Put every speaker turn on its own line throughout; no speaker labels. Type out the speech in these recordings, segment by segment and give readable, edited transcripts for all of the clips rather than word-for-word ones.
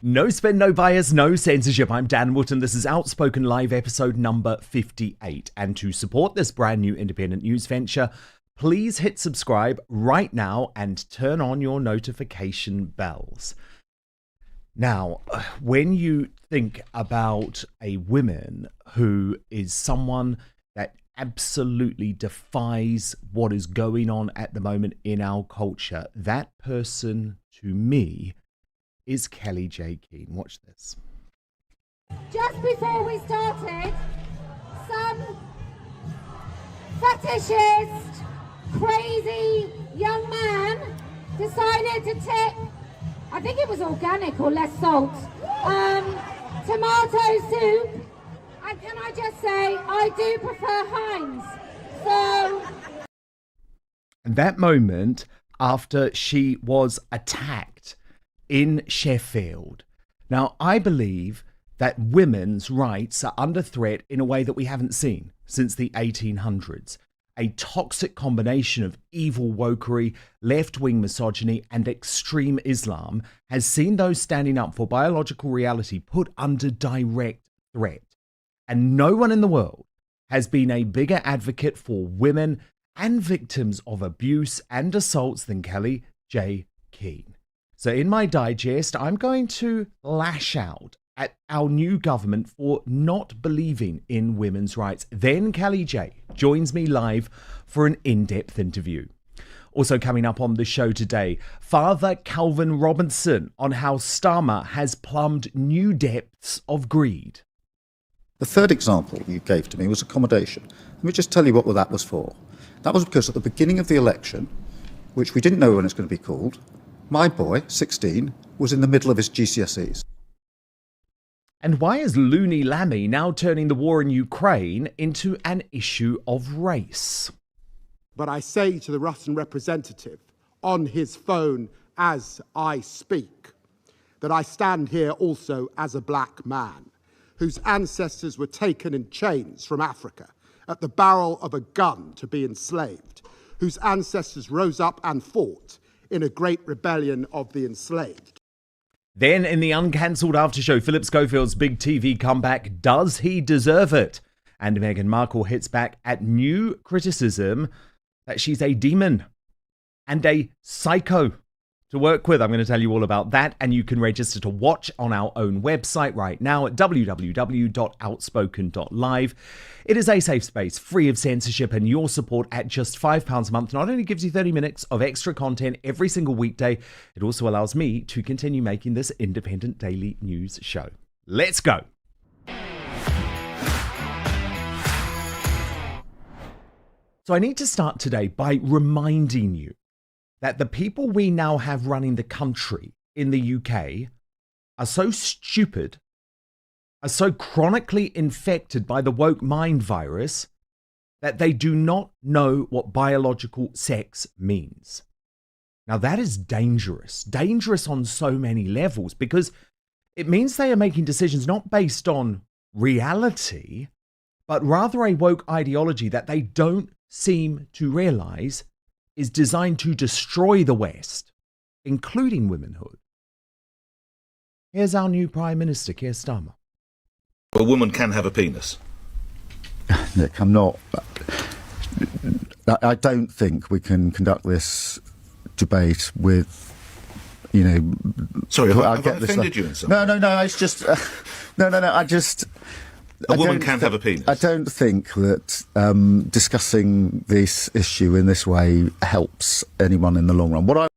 No spin, no bias, no censorship. I'm Dan Wootton. This is Outspoken Live episode number 58. And to support this brand new independent news venture, please hit subscribe right now and turn on your notification bells. Now, when you think about a woman who is someone that absolutely defies what is going on at the moment in our culture, that person to me is Kellie-Jay Keen. Watch this.
Just before we started, some fetishist, crazy young man decided to tip, I think it was organic or less salt, tomato soup. And can I just say, I do prefer Heinz. So.
And that moment after she was attacked in Sheffield. Now, I believe that women's rights are under threat in a way that we haven't seen since the 1800s. A toxic combination of evil wokery, left-wing misogyny, and extreme Islam has seen those standing up for biological reality put under direct threat. And no one in the world has been a bigger advocate for women and victims of abuse and assaults than Kellie-Jay Keen. So in my digest, I'm going to lash out at our new government for not believing in women's rights. Then Kellie-Jay joins me live for an in-depth interview. Also coming up on the show today, Father Kelvin Robinson on how Starmer has plumbed new depths of greed.
The third example you gave to me was accommodation. Let me just tell you what that was for. That was because at the beginning of the election, which we didn't know when it's going to be called, my boy, 16, was in the middle of his GCSEs.
And why is Loony Lammy now turning the war in Ukraine into an issue of race?
But I say to the Russian representative on his phone as I speak that I stand here also as a black man whose ancestors were taken in chains from Africa at the barrel of a gun to be enslaved, whose ancestors rose up and fought in a great rebellion of the enslaved.
Then in the uncancelled aftershow, Philip Schofield's big TV comeback, does he deserve it? And Meghan Markle hits back at new criticism that she's a demon and a psycho to work with. I'm going to tell you all about that, and you can register to watch on our own website right now at www.outspoken.live. It is a safe space, free of censorship, and your support at just £5 a month not only gives you 30 minutes of extra content every single weekday, it also allows me to continue making this independent daily news show. Let's go. So I need to start today by reminding you that the people we now have running the country in the UK are so stupid, are so chronically infected by the woke mind virus that they do not know what biological sex means. Now that is dangerous on so many levels, because it means they are making decisions not based on reality, but rather a woke ideology that they don't seem to realize is designed to destroy the West, including womenhood. Here's our new Prime Minister, Keir Starmer.
A woman can have a penis.
Nick, I don't think we can conduct this debate with,
Sorry, have I offended you in some way?
No, it's just...
A woman can have a penis.
I don't think that discussing this issue in this way helps anyone in the long run.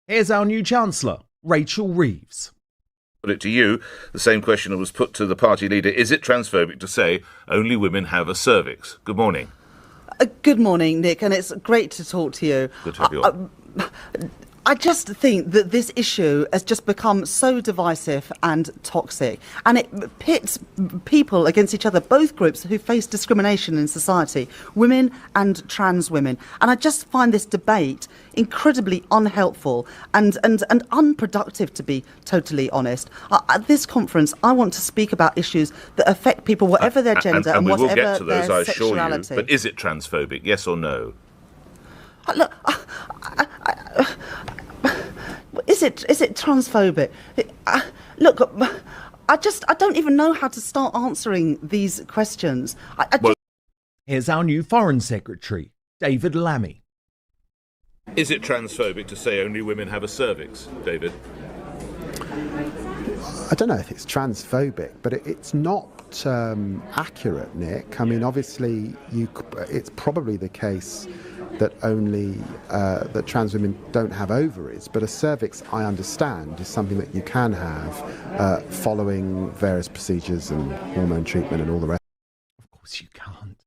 Here's our new Chancellor, Rachel Reeves.
Put it to you, the same question that was put to the party leader. Is it transphobic to say only women have a cervix? Good morning.
Good morning, Nick, and it's great to talk to you.
Good to have you on.
I just think that this issue has just become so divisive and toxic, and it pits people against each other, both groups who face discrimination in society, women and trans women. And I just find this debate incredibly unhelpful and unproductive, to be totally honest. At this conference, I want to speak about issues that affect people, whatever their gender and
we will
whatever
get to those,
their
I assure
sexuality.
you. But is it transphobic, yes or no?
Look, is it transphobic? Look, I don't even know how to start answering these questions.
Here's our new Foreign Secretary, David Lammy.
Is it transphobic to say only women have a cervix, David?
I don't know if it's transphobic, but it's not accurate, Nick. I mean, obviously, it's probably the case that only that trans women don't have ovaries, but a cervix, I understand, is something that you can have following various procedures and hormone treatment and all the rest.
Of course you can't.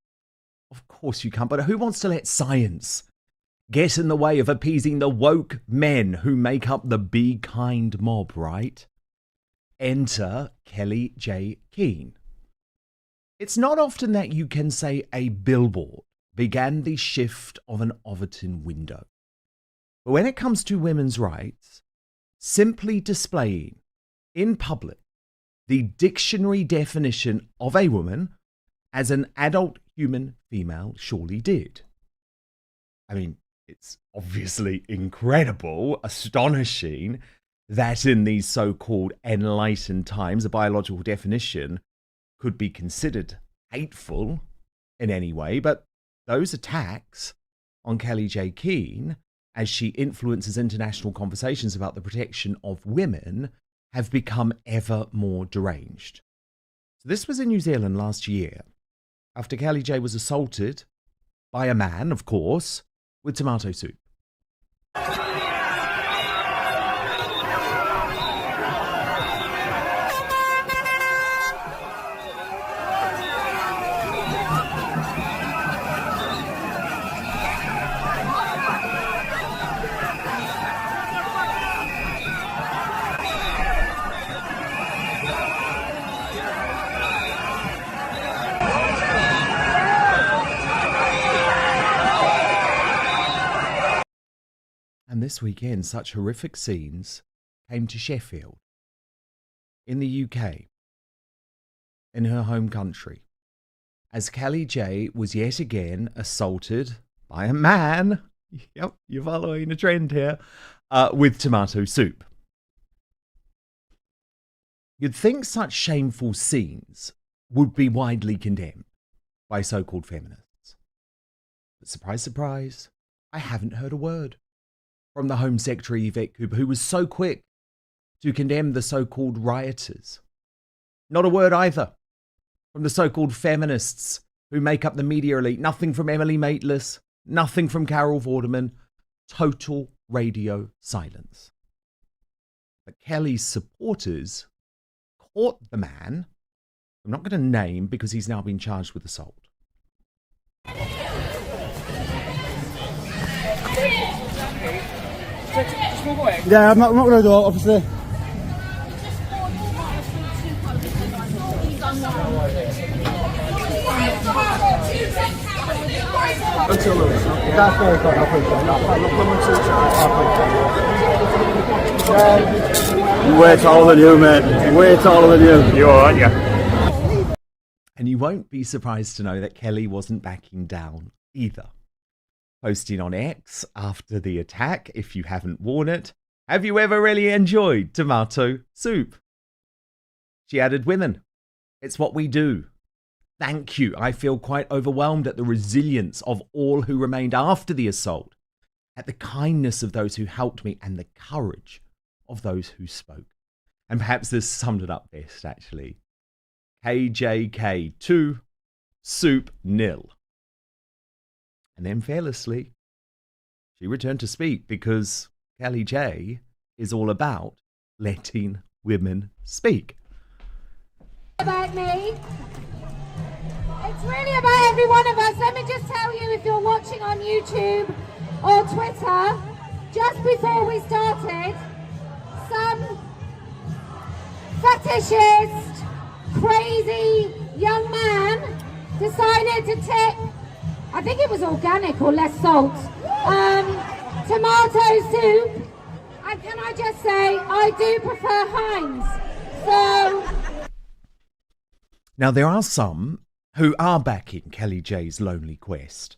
Of course you can't. But who wants to let science get in the way of appeasing the woke men who make up the be kind mob, right? Enter Kellie-Jay Keen. It's not often that you can say a billboard began the shift of an Overton window. But when it comes to women's rights, simply displaying in public the dictionary definition of a woman as an adult human female surely did. I mean, it's obviously incredible, astonishing that in these so-called enlightened times, a biological definition could be considered hateful in any way, but those attacks on Kellie-Jay Keen, as she influences international conversations about the protection of women, have become ever more deranged. So this was in New Zealand last year, after Kellie-Jay was assaulted by a man, of course, with tomato soup. And this weekend, such horrific scenes came to Sheffield, in the UK, in her home country, as Kellie-Jay was yet again assaulted by a man, yep, you're following a trend here, with tomato soup. You'd think such shameful scenes would be widely condemned by so-called feminists. But surprise, surprise, I haven't heard a word from the Home Secretary Yvette Cooper, who was so quick to condemn the so-called rioters. Not a word either from the so-called feminists who make up the media elite. Nothing from Emily Maitlis, nothing from Carol Vorderman. Total radio silence. But Kelly's supporters caught the man, I'm not going to name because he's now been charged with assault.
Yeah, I'm not going to do it, obviously. Way taller than you, mate. Way taller than you. You are, aren't you?
And you won't be surprised to know that Kelly wasn't backing down either. Posting on X after the attack, if you haven't worn it, have you ever really enjoyed tomato soup? She added, women, it's what we do. Thank you. I feel quite overwhelmed at the resilience of all who remained after the assault, at the kindness of those who helped me, and the courage of those who spoke. And perhaps this summed it up best, actually. KJK 2, soup nil. And then fearlessly, she returned to speak because Kellie-Jay is all about letting women speak.
About me. It's really about every one of us. Let me just tell you, if you're watching on YouTube or Twitter, just before we started, some fetishist, crazy young man decided to tip, I think it was organic or less salt, tomato soup. And can I just say, I do prefer Heinz. So...
Now, there are some who are backing Kellie-Jay's lonely quest.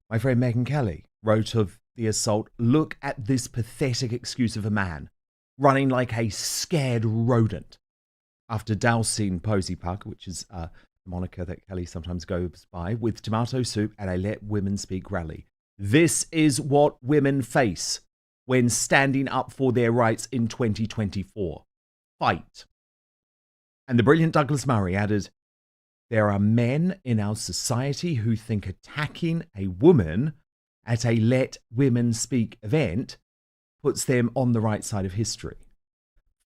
My friend Megan Kelly wrote of the assault, look at this pathetic excuse of a man running like a scared rodent after dousing Posy Puck, which is the moniker that Kelly sometimes goes by, with tomato soup at a Let Women Speak rally. This is what women face when standing up for their rights in 2024. Fight. And the brilliant Douglas Murray added, there are men in our society who think attacking a woman at a Let Women Speak event puts them on the right side of history.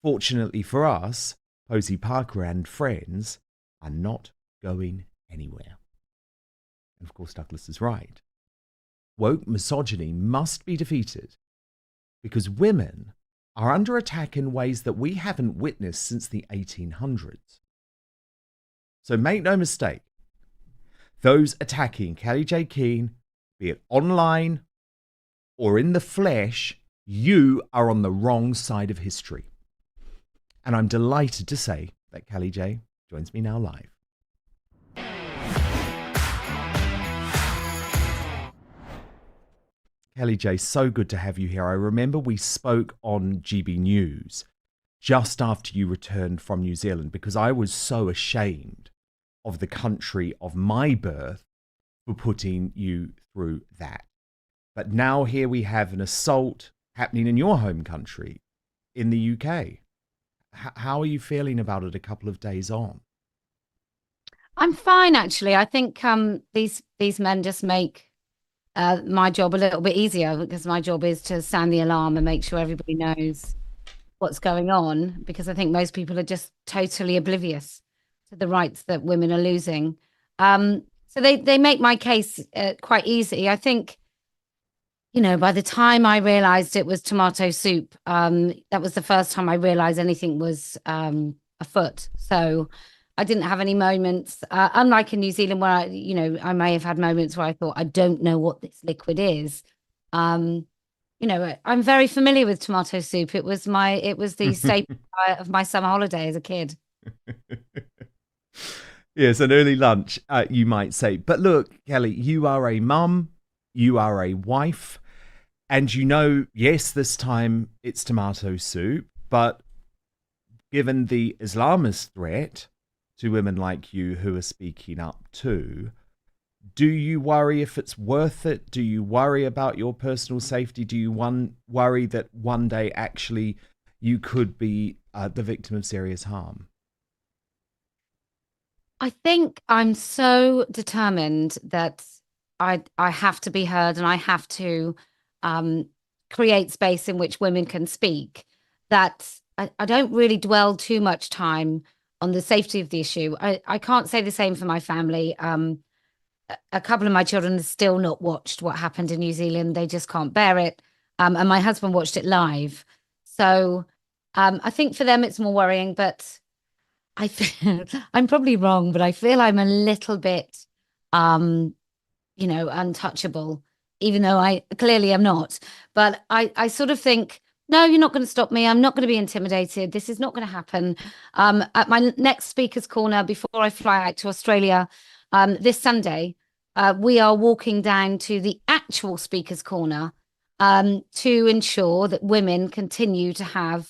Fortunately for us, Posy Parker and friends are not going anywhere. And of course, Douglas is right. Woke misogyny must be defeated because women are under attack in ways that we haven't witnessed since the 1800s. So make no mistake, those attacking Kellie-Jay Keen, be it online or in the flesh, you are on the wrong side of history. And I'm delighted to say that Kellie-Jay joins me now live. Kellie-Jay, so good to have you here. I remember we spoke on GB News just after you returned from New Zealand because I was so ashamed of the country of my birth for putting you through that. But now here we have an assault happening in your home country, in the UK. How are you feeling about it a couple of days on?
I'm fine, actually. I think these men just make my job a little bit easier because my job is to sound the alarm and make sure everybody knows what's going on, because I think most people are just totally oblivious to the rights that women are losing. So they make my case quite easy. I think, by the time I realized it was tomato soup, that was the first time I realized anything was afoot. So I didn't have any moments, unlike in New Zealand where I may have had moments where I thought, I don't know what this liquid is. I'm very familiar with tomato soup. It was the staple of my summer holiday as a kid.
Yes, an early lunch, you might say. But look, Kelly, you are a mum, you are a wife, and yes, this time it's tomato soup, but given the Islamist threat to women like you who are speaking up too, do you worry if it's worth it? Do you worry about your personal safety? Do you worry that one day actually you could be the victim of serious harm?
I think I'm so determined that I have to be heard and I have to create space in which women can speak, that I don't really dwell too much time on the safety of the issue. I can't say the same for my family. A couple of my children have still not watched what happened in New Zealand. They just can't bear it. And my husband watched it live. So I think for them it's more worrying, but I feel I'm probably wrong, but I feel I'm a little bit, untouchable, even though I clearly am not. But I sort of think, no, you're not going to stop me. I'm not going to be intimidated. This is not going to happen. At my next Speaker's Corner, before I fly out to Australia this Sunday, we are walking down to the actual Speaker's Corner to ensure that women continue to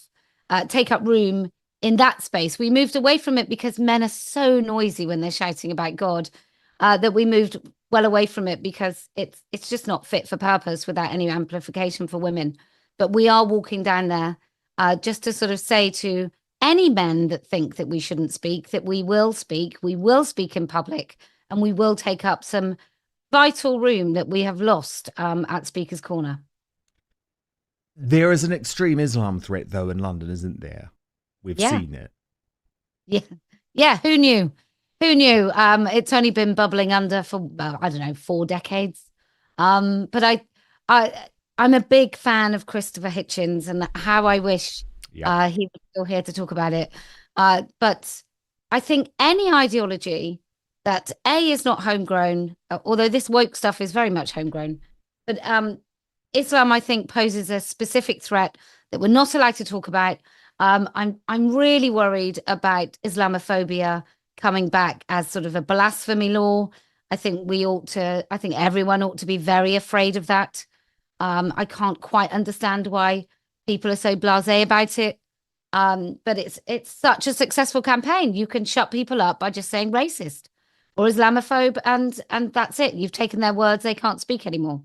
take up room in that space. We moved away from it because men are so noisy when they're shouting about God, that we moved well away from it because it's just not fit for purpose without any amplification for women. But we are walking down there just to sort of say to any men that think that we shouldn't speak, that we will speak in public, and we will take up some vital room that we have lost at Speaker's Corner.
There is an extreme Islam threat, though, in London, isn't there? We've seen it.
Yeah. Who knew? It's only been bubbling under for, 4 decades. But I'm a big fan of Christopher Hitchens, and how I wish he was still here to talk about it. But I think any ideology that is not homegrown, although this woke stuff is very much homegrown, but Islam, I think, poses a specific threat that we're not allowed to talk about. I'm really worried about Islamophobia coming back as sort of a blasphemy law. I think everyone ought to be very afraid of that. I can't quite understand why people are so blasé about it. But it's such a successful campaign. You can shut people up by just saying racist or Islamophobe, and that's it. You've taken their words; they can't speak anymore.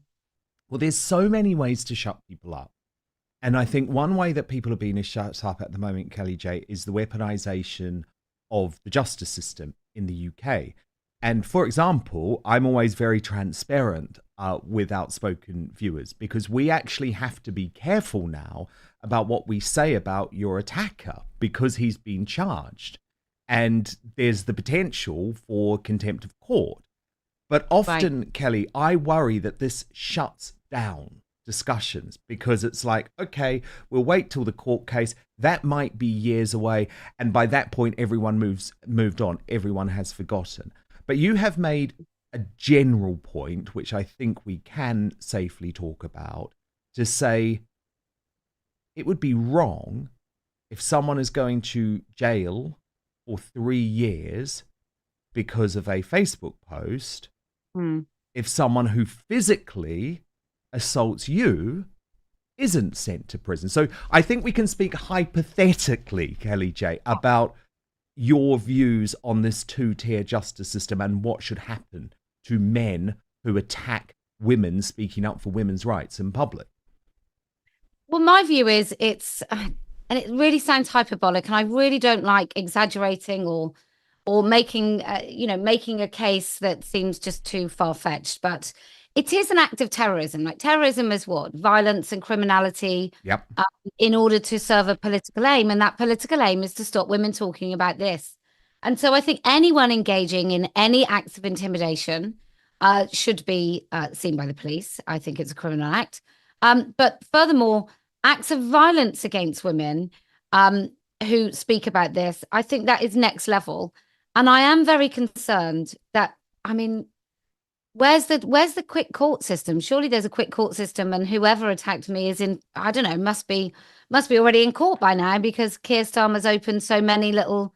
Well, there's so many ways to shut people up. And I think one way that people are being shut up at the moment, Kellie-Jay, is the weaponization of the justice system in the UK. And for example, I'm always very transparent with Outspoken viewers, because we actually have to be careful now about what we say about your attacker, because he's been charged. And there's the potential for contempt of court. But often, right, Kelly, I worry that this shuts down discussions, because it's like, okay, we'll wait till the court case. That might be years away. And by that point, everyone moved on. Everyone has forgotten. But you have made a general point, which I think we can safely talk about, to say it would be wrong if someone is going to jail for 3 years because of a Facebook post, if someone who physically assaults you isn't sent to prison. So I think we can speak hypothetically, Kellie-Jay, about your views on this two-tier justice system and what should happen to men who attack women speaking up for women's rights in public.
Well, my view is and it really sounds hyperbolic, and I really don't like exaggerating or making making a case that seems just too far-fetched, but it is an act of terrorism. Like, terrorism is what? Violence and criminality.
Yep.
In order to serve a political aim. And that political aim is to stop women talking about this. And so I think anyone engaging in any acts of intimidation should be seen by the police. I think it's a criminal act. But furthermore, acts of violence against women who speak about this, I think that is next level. And I am very concerned that, I mean, where's the quick court system? Surely there's a quick court system, and whoever attacked me is in, I don't know, must be already in court by now, because Keir Starmer's opened so many little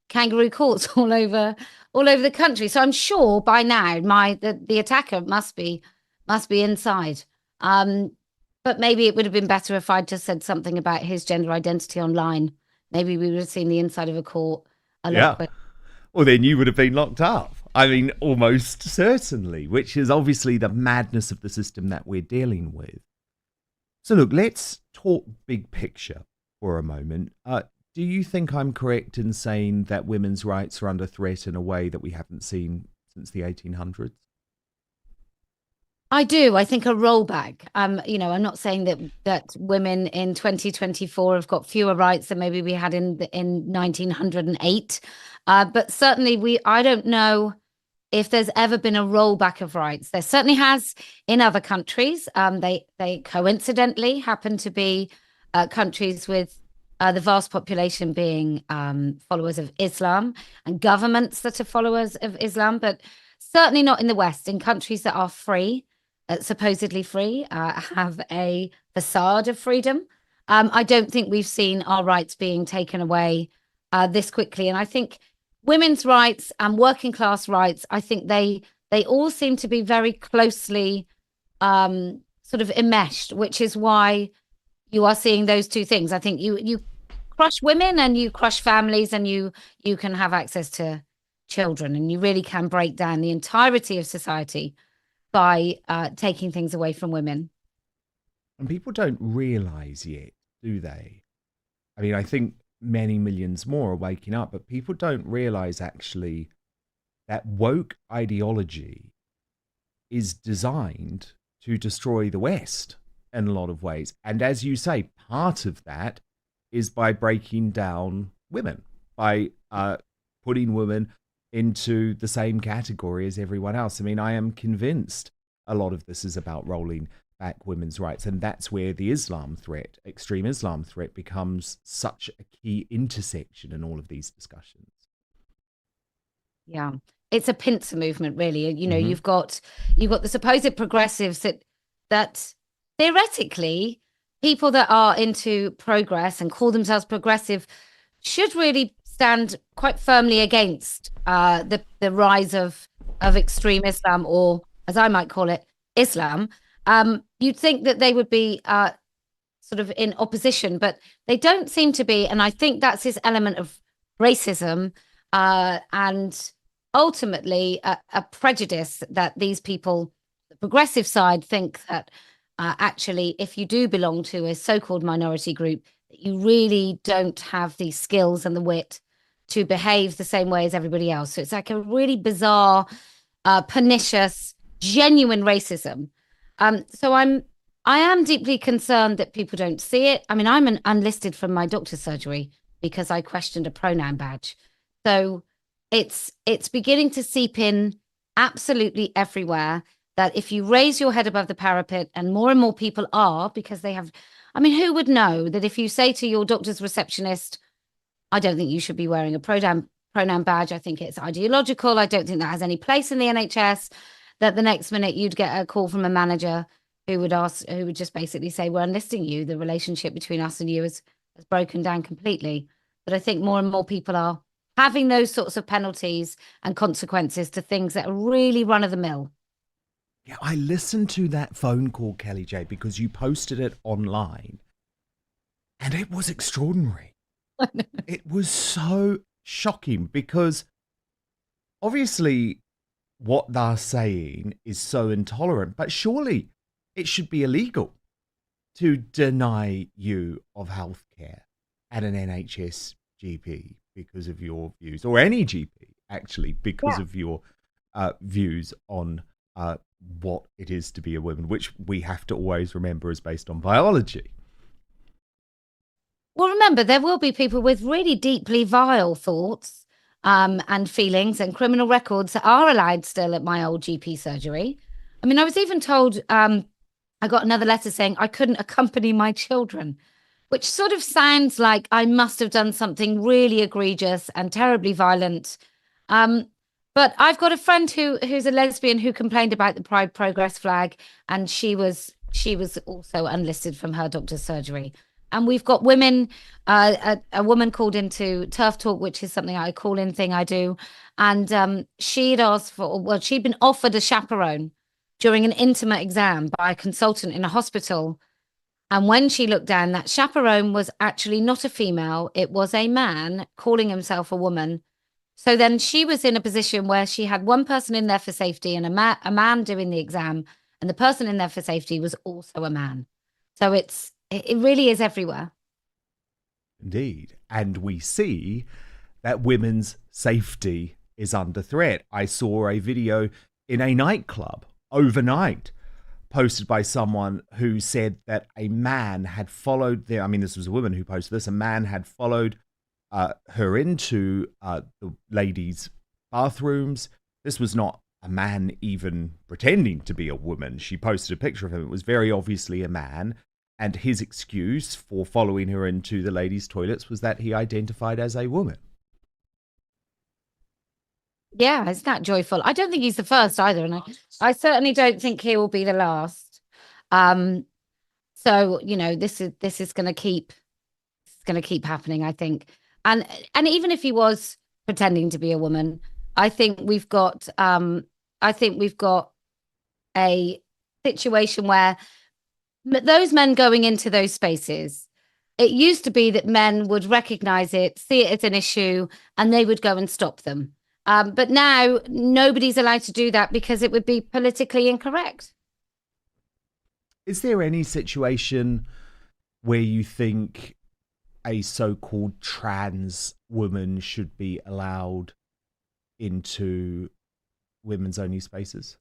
kangaroo courts all over the country. So I'm sure by now the attacker must be inside. But maybe it would have been better if I'd just said something about his gender identity online. Maybe we would have seen the inside of a court a lot quicker.
Well, then you would have been locked up. I mean, almost certainly, which is obviously the madness of the system that we're dealing with. So look, let's talk big picture for a moment. Do you think I'm correct in saying that women's rights are under threat in a way that we haven't seen since the 1800s?
I do. I think a rollback. I'm not saying that women in 2024 have got fewer rights than maybe we had in 1908. But certainly I don't know if there's ever been a rollback of rights. There certainly has in other countries. They coincidentally happen to be countries with the vast population being followers of Islam, and governments that are followers of Islam, but certainly not in the West. In countries that are free, supposedly free, have a facade of freedom. I don't think we've seen our rights being taken away this quickly. And I think women's rights and working class rights, I think they all seem to be very closely sort of enmeshed, which is why you are seeing those two things. I think you crush women and you crush families, and you can have access to children, and you really can break down the entirety of society by taking things away from women.
And people don't realize yet, do they? I mean, I think many millions more are waking up, but people don't realize actually that woke ideology is designed to destroy the West in a lot of ways. And as you say, part of that is by breaking down women, by putting women into the same category as everyone else. I mean, I am convinced a lot of this is about rolling back women's rights, and that's where the extreme Islam threat, becomes such a key intersection in all of these discussions.
Yeah, it's a pincer movement, really. You've got the supposed progressives that theoretically people that are into progress and call themselves progressive should really stand quite firmly against the rise of extreme Islam, or as I might call it, Islam. You'd think that they would be sort of in opposition, but they don't seem to be. And I think that's this element of racism and ultimately a prejudice that these people, the progressive side, think that actually, if you do belong to a so-called minority group, you really don't have the skills and the wit to behave the same way as everybody else. So it's like a really bizarre, pernicious, genuine racism. So I am deeply concerned that people don't see it. I mean, I'm unlisted from my doctor's surgery because I questioned a pronoun badge. So it's beginning to seep in absolutely everywhere, that if you raise your head above the parapet, and more people are, because they have, I mean, who would know that if you say to your doctor's receptionist, I don't think you should be wearing a pronoun badge, I think it's ideological, I don't think that has any place in the NHS, that the next minute you'd get a call from a manager who would just basically say, we're unlisting you. The relationship between us and you has broken down completely. But I think more and more people are having those sorts of penalties and consequences to things that are really run of the mill.
Yeah, I listened to that phone call, Kellie-Jay, because you posted it online, and it was extraordinary. It was so shocking because obviously what they're saying is so intolerant, but surely it should be illegal to deny you of healthcare at an NHS GP because of your views, or any GP actually, because of your views on what it is to be a woman, which we have to always remember is based on biology.
Well, remember, there will be people with really deeply vile thoughts and feelings and criminal records that are allowed still at my old GP surgery. I mean, I was even told, I got another letter saying I couldn't accompany my children, which sort of sounds like I must have done something really egregious and terribly violent. But I've got a friend who's a lesbian who complained about the Pride Progress flag, and she was also unlisted from her doctor's surgery. And we've got women, a woman called into Turf Talk, which is something I call in thing I do. And she'd asked she'd been offered a chaperone during an intimate exam by a consultant in a hospital. And when she looked down, that chaperone was actually not a female. It was a man calling himself a woman. So then she was in a position where she had one person in there for safety and a man doing the exam. And the person in there for safety was also a man. So it really is everywhere.
Indeed. And we see that women's safety is under threat. I saw a video in a nightclub overnight posted by someone who said that a man had followed I mean, this was a woman who posted this. A man had followed her into the ladies' bathrooms. This was not a man even pretending to be a woman. She posted a picture of him. It was very obviously a man. And his excuse for following her into the ladies' toilets was that he identified as a woman.
Yeah, it's not joyful. I don't think he's the first either. And I certainly don't think he will be the last. So, you know, this is going to keep happening, I think. And even if he was pretending to be a woman, I think we've got a situation where those men going into those spaces, it used to be that men would recognize it, see it as an issue, and they would go and stop them. But now nobody's allowed to do that because it would be politically incorrect.
Is there any situation where you think a so-called trans woman should be allowed into women's only spaces?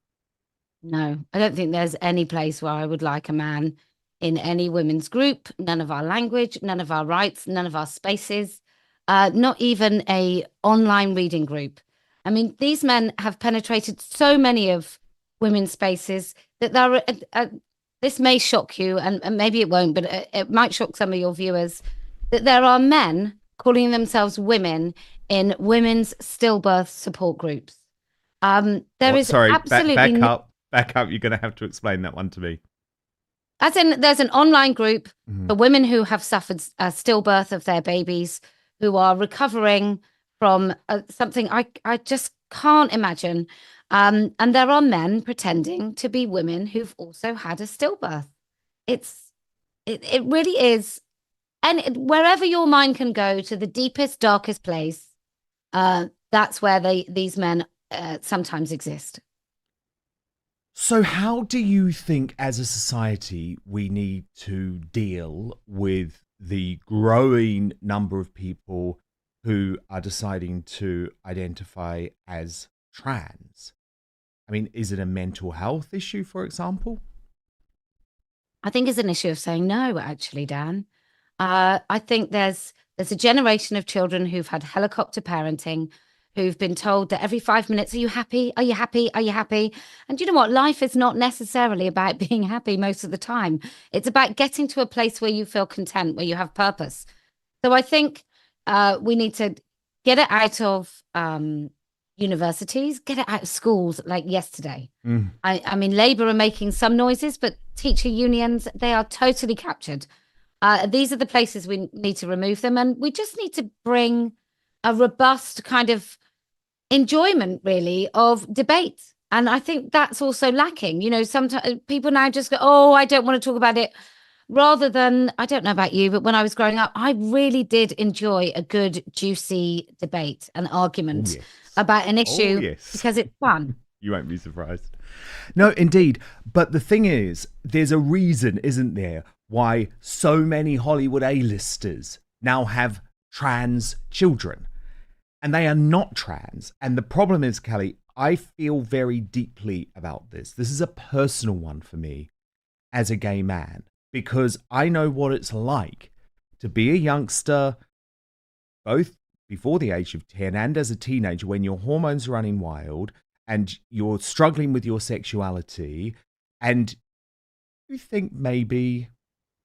No, I don't think there's any place where I would like a man in any women's group, none of our language, none of our rights, none of our spaces, not even a online reading group. I mean, these men have penetrated so many of women's spaces that this may shock you, and maybe it won't, but it might shock some of your viewers, that there are men calling themselves women in women's stillbirth support groups.
Sorry, back up. You're going to have to explain that one to me.
As in, there's an online group for women who have suffered stillbirth of their babies, who are recovering from something I just can't imagine. And there are men pretending to be women who've also had a stillbirth. It's it really is. And wherever your mind can go to the deepest, darkest place, that's where these men sometimes exist.
So, how do you think, as a society, we need to deal with the growing number of people who are deciding to identify as trans? I mean, is it a mental health issue, for example?
I think it's an issue of saying no, actually, Dan. I think there's a generation of children who've had helicopter parenting, who've been told that every 5 minutes, are you happy? Are you happy? Are you happy? And you know what? Life is not necessarily about being happy most of the time. It's about getting to a place where you feel content, where you have purpose. So I think we need to get it out of universities, get it out of schools like yesterday. I mean, Labour are making some noises, but teacher unions, they are totally captured. These are the places we need to remove them. And we just need to bring a robust kind of enjoyment, really, of debate. And I think that's also lacking. You know, sometimes people now just go, oh, I don't want to talk about it. Rather than, I don't know about you, but when I was growing up, I really did enjoy a good, juicy debate, an argument about an issue because it's fun.
You won't be surprised. No, indeed. But the thing is, there's a reason, isn't there, why so many Hollywood A-listers now have trans children. And they are not trans. And the problem is, Kelly, I feel very deeply about this. This is a personal one for me as a gay man, because I know what it's like to be a youngster, both before the age of 10 and as a teenager, when your hormones are running wild and you're struggling with your sexuality, and you think maybe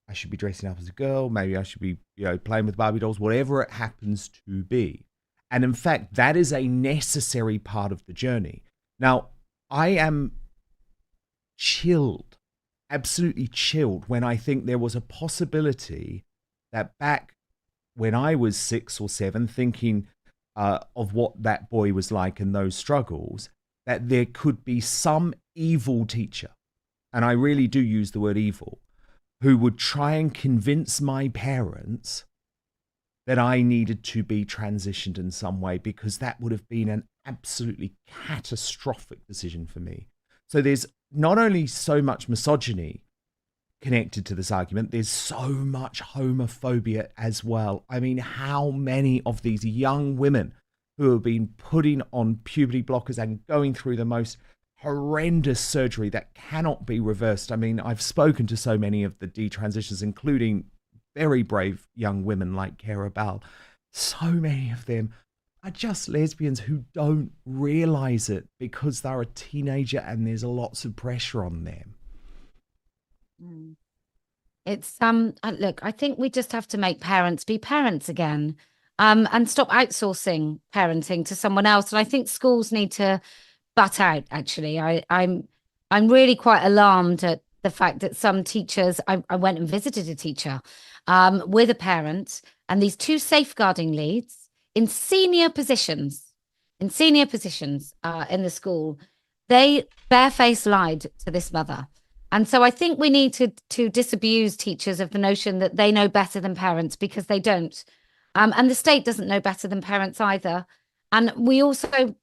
I should be dressing up as a girl, maybe I should be, playing with Barbie dolls, whatever it happens to be. And in fact, that is a necessary part of the journey. Now, I am chilled, absolutely chilled, when I think there was a possibility that back when I was 6 or 7, thinking of what that boy was like and those struggles, that there could be some evil teacher, and I really do use the word evil, who would try and convince my parents that I needed to be transitioned in some way, because that would have been an absolutely catastrophic decision for me. So there's not only so much misogyny connected to this argument, there's so much homophobia as well. I mean, how many of these young women who have been putting on puberty blockers and going through the most horrendous surgery that cannot be reversed? I mean, I've spoken to so many of the detransitions, including very brave young women like Cara Bell. So many of them are just lesbians who don't realize it because they're a teenager and there's lots of pressure on them.
It's look, I think we just have to make parents be parents again, and stop outsourcing parenting to someone else. And I think schools need to butt out. Actually, I'm really quite alarmed at the fact that some teachers. I went and visited a teacher with a parent and these 2 safeguarding leads in senior positions in the school. They barefaced lied to this mother. And so I think we need to disabuse teachers of the notion that they know better than parents, because they don't. And the state doesn't know better than parents either. And we also,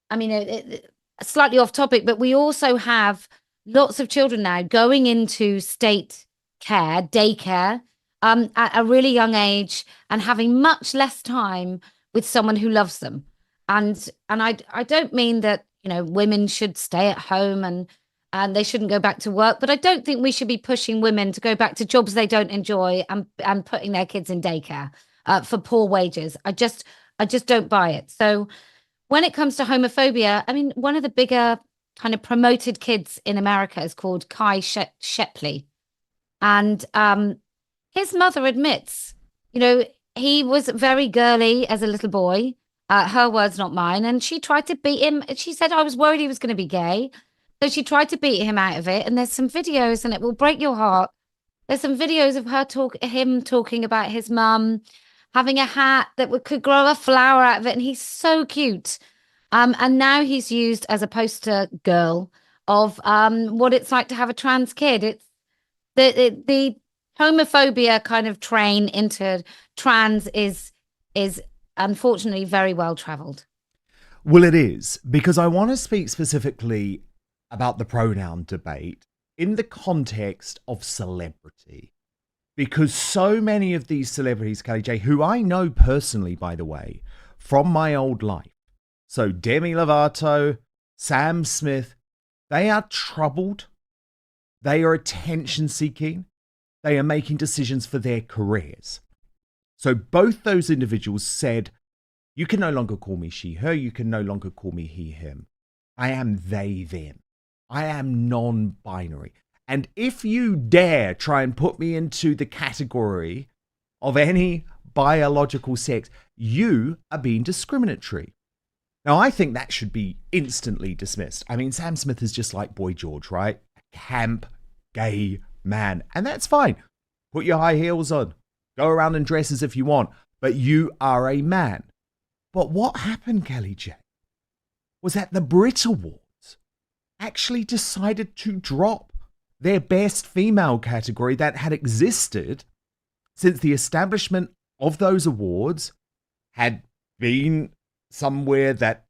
I mean, slightly off topic, but we also have lots of children now going into state care, daycare, at a really young age, and having much less time with someone who loves them. And I don't mean that, women should stay at home and they shouldn't go back to work, but I don't think we should be pushing women to go back to jobs they don't enjoy and putting their kids in daycare for poor wages. I just don't buy it. So when it comes to homophobia, I mean, one of the bigger kind of promoted kids in America is called Kai Shepley. And his mother admits, he was very girly as a little boy. Her words, not mine. And she tried to beat him. She said, I was worried he was going to be gay. So she tried to beat him out of it. And there's some videos, and it will break your heart. There's some videos of him talking about his mum having a hat that could grow a flower out of it. And he's so cute. And now he's used as a poster girl of what it's like to have a trans kid. It's the homophobia kind of train into trans is unfortunately very well traveled.
Well, it is, because I want to speak specifically about the pronoun debate in the context of celebrity. Because so many of these celebrities, Kellie-Jay, who I know personally, by the way, from my old life, so Demi Lovato, Sam Smith, they are troubled. They are attention seeking. They are making decisions for their careers. So both those individuals said, you can no longer call me she, her. You can no longer call me he, him. I am they, them. I am non-binary. And if you dare try and put me into the category of any biological sex, you are being discriminatory. Now, I think that should be instantly dismissed. I mean, Sam Smith is just like Boy George, right? A camp, gay man. And that's fine. Put your high heels on. Go around in dresses if you want. But you are a man. But what happened, Kellie-Jay, was that the Brit Awards actually decided to drop their best female category that had existed since the establishment of those awards had been somewhere that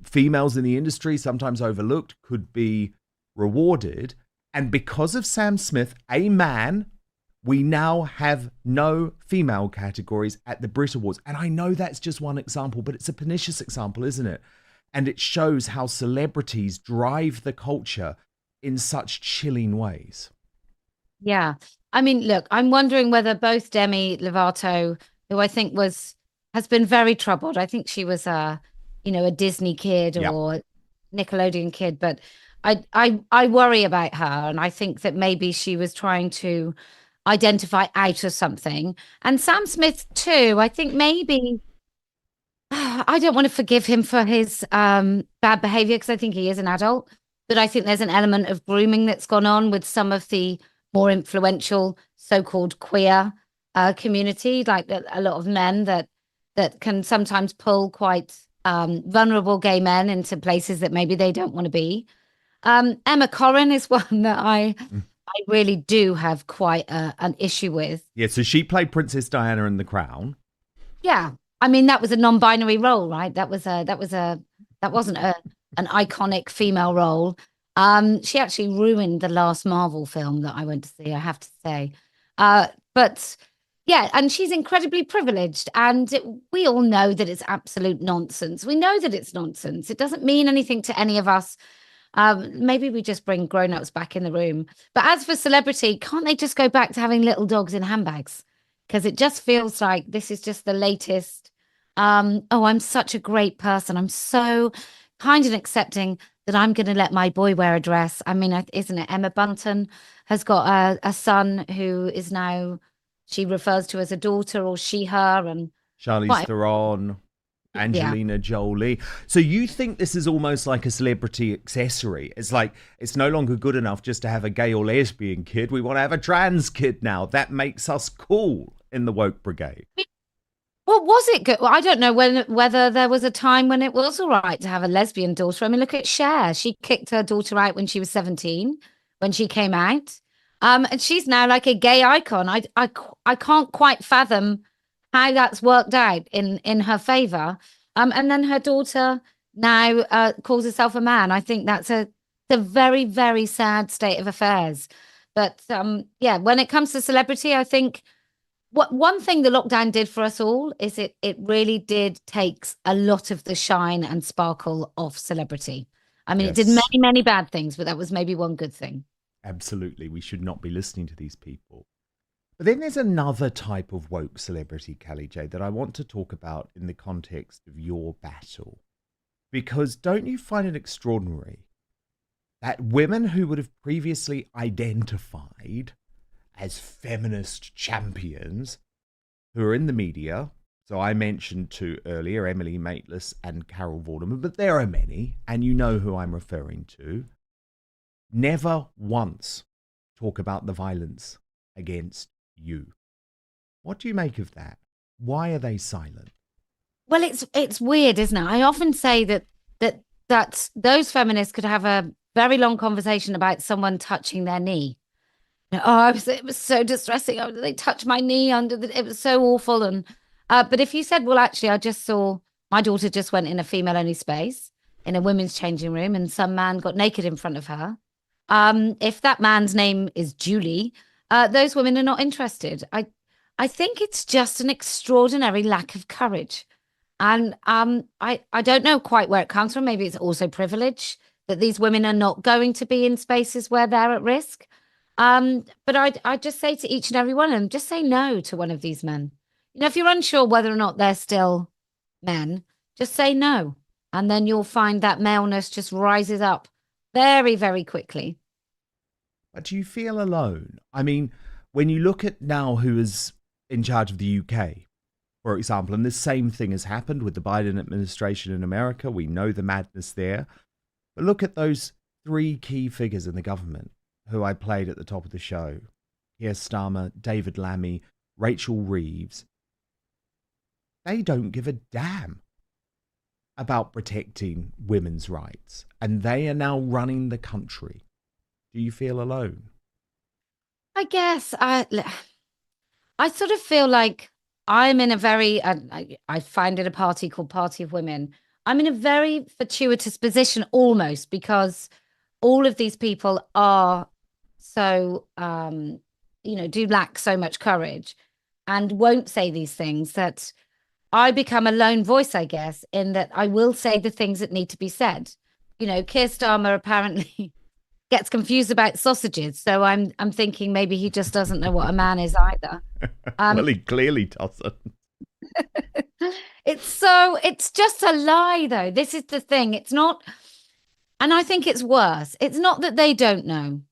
females in the industry, sometimes overlooked, could be rewarded. And because of Sam Smith, a man, we now have no female categories at the Brit Awards. And I know that's just one example, but it's a pernicious example, isn't it? And it shows how celebrities drive the culture in such chilling ways.
Yeah. I mean, look, I'm wondering whether both Demi Lovato, who I think has been very troubled. I think she was a Disney kid or Nickelodeon kid, but I worry about her. And I think that maybe she was trying to identify out of something. And Sam Smith too, I think maybe, I don't want to forgive him for his bad behavior because I think he is an adult. But I think there's an element of grooming that's gone on with some of the more influential so-called queer community, like a lot of men that can sometimes pull quite vulnerable gay men into places that maybe they don't want to be. Emma Corrin is one that I really do have quite an issue with.
Yeah, so she played Princess Diana in The Crown.
Yeah, I mean that was a non-binary role, right? That wasn't an iconic female role. She actually ruined the last Marvel film that I went to see, I have to say. But yeah, and she's incredibly privileged, and we all know that it's absolute nonsense. We know that it's nonsense. It doesn't mean anything to any of us. Maybe we just bring grown-ups back in the room. But as for celebrity, can't they just go back to having little dogs in handbags? Because it just feels like this is just the latest. I'm such a great person. I'm so kind and accepting that I'm going to let my boy wear a dress. I mean, isn't it? Emma Bunton has got a son who is now, she refers to as a daughter or she, her. And
Charlize Theron, Angelina Jolie. So you think this is almost like a celebrity accessory? It's like, it's no longer good enough just to have a gay or lesbian kid. We want to have a trans kid now. That makes us cool in the woke brigade.
Well, was it good? Well, I don't know whether there was a time when it was all right to have a lesbian daughter. I mean, look at Cher. She kicked her daughter out when she was 17, when she came out. And she's now like a gay icon. I can't quite fathom how that's worked out in her favor. And then her daughter now calls herself a man. I think that's a very, very sad state of affairs. But when it comes to celebrity, I think one thing the lockdown did for us all is it really did take a lot of the shine and sparkle off celebrity. I mean, It did many, many bad things, but that was maybe one good thing.
Absolutely. We should not be listening to these people. But then there's another type of woke celebrity, Kellie-Jay, that I want to talk about in the context of your battle. Because don't you find it extraordinary that women who would have previously identified as feminist champions who are in the media, so I mentioned two earlier, Emily Maitlis and Carol Vorderman, but there are many, and you know who I'm referring to, never once talk about the violence against you. What do you make of that? Why are they silent?
Well, it's weird, isn't it? I often say that those feminists could have a very long conversation about someone touching their knee. Oh, it was so distressing. They touched my knee it was so awful. And but if you said, well, actually, I just saw my daughter just went in a female only space in a women's changing room, and some man got naked in front of her. If that man's name is Julie, those women are not interested. I think it's just an extraordinary lack of courage. And I don't know quite where it comes from. Maybe it's also privilege that these women are not going to be in spaces where they're at risk. But I just say to each and every one of them, just say no to one of these men. You know, if you're unsure whether or not they're still men, just say no. And then you'll find that maleness just rises up very, very quickly.
But do you feel alone? I mean, when you look at now who is in charge of the UK, for example, and the same thing has happened with the Biden administration in America, we know the madness there. But look at those three key figures in the government who I played at the top of the show. Here's Starmer, David Lammy, Rachel Reeves. They don't give a damn about protecting women's rights, and they are now running the country. Do you feel alone?
I guess I sort of feel like I'm in a very, I find it a party called Party of Women. I'm in a very fortuitous position almost because all of these people are so, do lack so much courage and won't say these things that I become a lone voice, I guess, in that I will say the things that need to be said. You know, Keir Starmer apparently gets confused about sausages. So I'm thinking maybe he just doesn't know what a man is either.
Well, he clearly doesn't.
It's just a lie, though. This is the thing. It's not, and I think it's worse. It's not that they don't know.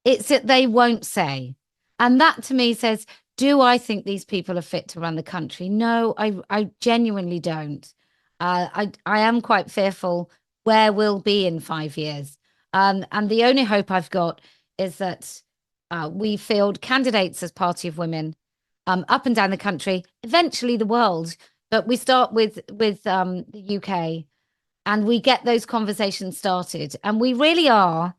It's that they won't say. And that to me says, do I think these people are fit to run the country? No, I genuinely don't. I am quite fearful where we'll be in 5 years. And the only hope I've got is that we field candidates as Party of Women up and down the country, eventually the world. But we start with the UK and we get those conversations started. And we really are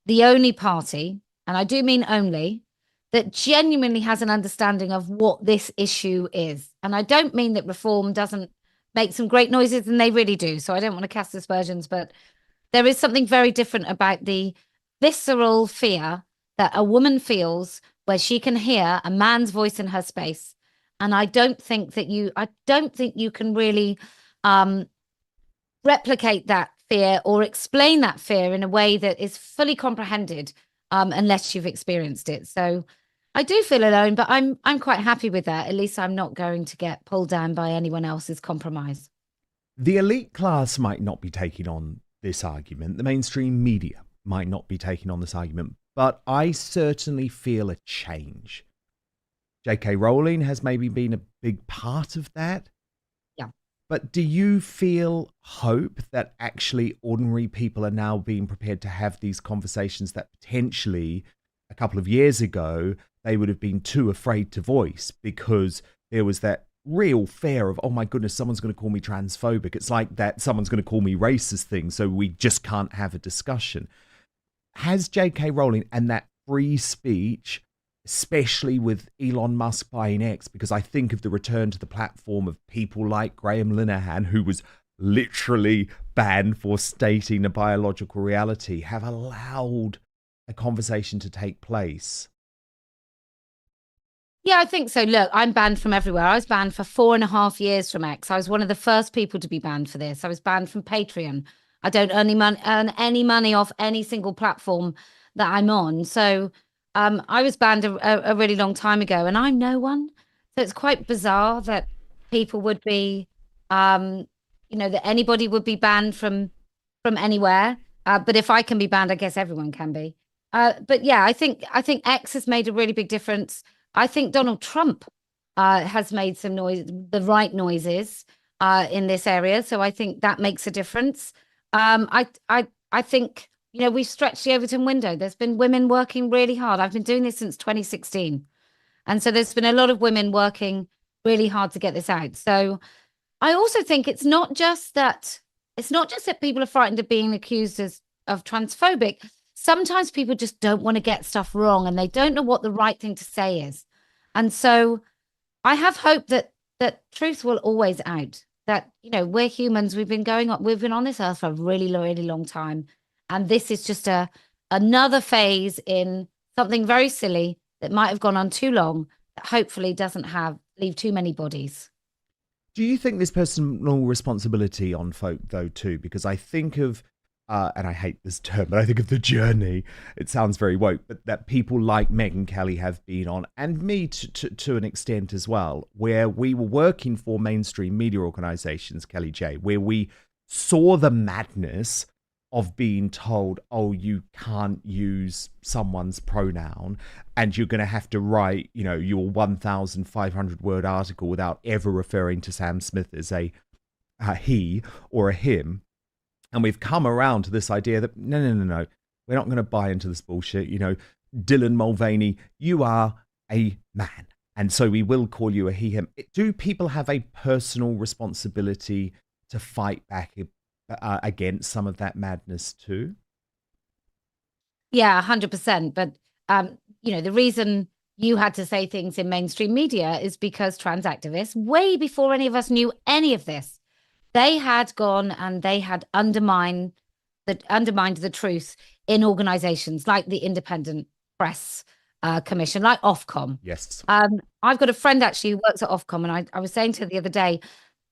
the only party, and I do mean only, that genuinely has an understanding of what this issue is. And I don't mean that reform doesn't make some great noises, and they really do. So I don't want to cast aspersions, but there is something very different about the visceral fear that a woman feels where she can hear a man's voice in her space. And I don't think you can really replicate that fear or explain that fear in a way that is fully comprehended unless you've experienced it. So I do feel alone, but I'm quite happy with that. At least I'm not going to get pulled down by anyone else's compromise.
The elite class might not be taking on this argument. The mainstream media might not be taking on this argument, but I certainly feel a change. J.K. Rowling has maybe been a big part of that.
Yeah.
But do you feel hope that actually ordinary people are now being prepared to have these conversations that potentially a couple of years ago they would have been too afraid to voice because there was that real fear of, oh my goodness, someone's going to call me transphobic. It's like that someone's going to call me racist thing, so we just can't have a discussion. Has J.K. Rowling and that free speech, especially with Elon Musk buying X, because I think of the return to the platform of people like Graham Linehan, who was literally banned for stating a biological reality, have allowed a conversation to take place?
Yeah, I think so. Look, I'm banned from everywhere. I was banned for 4.5 years from X. I was one of the first people to be banned for this. I was banned from Patreon. I don't earn any money off any single platform that I'm on. So I was banned a really long time ago, and I'm no one. So it's quite bizarre that people would be, that anybody would be banned from anywhere. But if I can be banned, I guess everyone can be. But yeah, I think X has made a really big difference. I think Donald Trump has made some noise, the right noises in this area. So I think that makes a difference. I think, we've stretched the Overton window. There's been women working really hard. I've been doing this since 2016. And so there's been a lot of women working really hard to get this out. So I also think it's not just that people are frightened of being accused of transphobic. sometimes people just don't want to get stuff wrong and they don't know what the right thing to say is. And so I have hope that truth will always out, that, we're humans. We've been on this earth for a really, really long time. And this is just another phase in something very silly that might have gone on too long, that hopefully doesn't leave too many bodies.
Do you think there's personal responsibility on folk, though, too? Because I think of, and I hate this term, but I think of the journey. It sounds very woke, but that people like Megyn Kelly have been on, and me to an extent as well, where we were working for mainstream media organisations, Kellie-Jay, where we saw the madness of being told, oh, you can't use someone's pronoun and you're going to have to write, your 1,500 word article without ever referring to Sam Smith as a he or a him. And we've come around to this idea that, no, we're not going to buy into this bullshit. Dylan Mulvaney, you are a man. And so we will call you a he, him. Do people have a personal responsibility to fight back against some of that madness too?
Yeah, 100%. But, the reason you had to say things in mainstream media is because trans activists, way before any of us knew any of this, they had gone and they had undermined the truth in organizations like the Independent Press Commission, like Ofcom.
Yes.
I've got a friend actually who works at Ofcom, and I was saying to her the other day,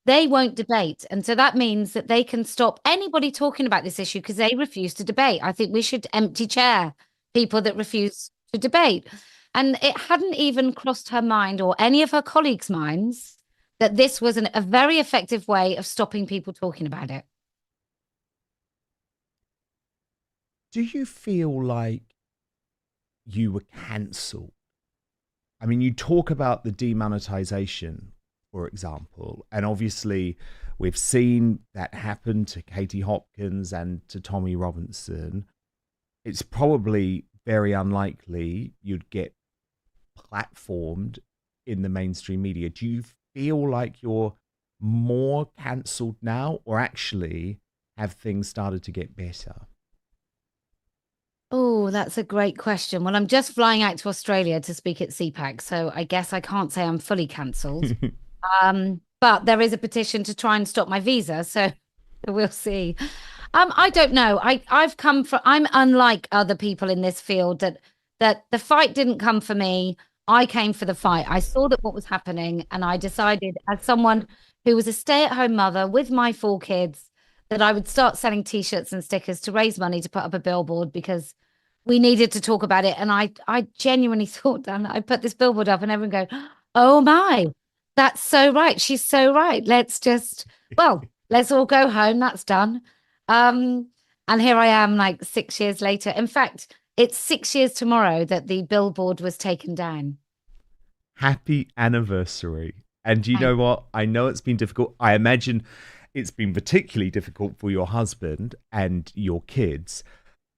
they won't debate. And so that means that they can stop anybody talking about this issue because they refuse to debate. I think we should empty chair people that refuse to debate. And it hadn't even crossed her mind or any of her colleagues' minds that this was a very effective way of stopping people talking about it.
Do you feel like you were cancelled? I mean, you talk about the demonetization, for example, and obviously we've seen that happen to Katie Hopkins and to Tommy Robinson. It's probably very unlikely you'd get platformed in the mainstream media. Do you feel like you're more cancelled now, or actually have things started to get better?
Oh, that's a great question. Well, I'm just flying out to Australia to speak at CPAC, so I guess I can't say I'm fully cancelled. But there is a petition to try and stop my visa, so we'll see. I don't know. I'm unlike other people in this field that the fight didn't come for me. I came for the fight. I saw that what was happening, and I decided, as someone who was a stay-at-home mother with my 4 kids, that I would start selling T-shirts and stickers to raise money to put up a billboard, because we needed to talk about it. And I genuinely thought, Dan, I put this billboard up and everyone go, oh my, that's so right. She's so right. Let's all go home. That's done. And here I am, like 6 years later. In fact, it's 6 years tomorrow that the billboard was taken down.
Happy anniversary. And you know what? I know it's been difficult. I imagine it's been particularly difficult for your husband and your kids.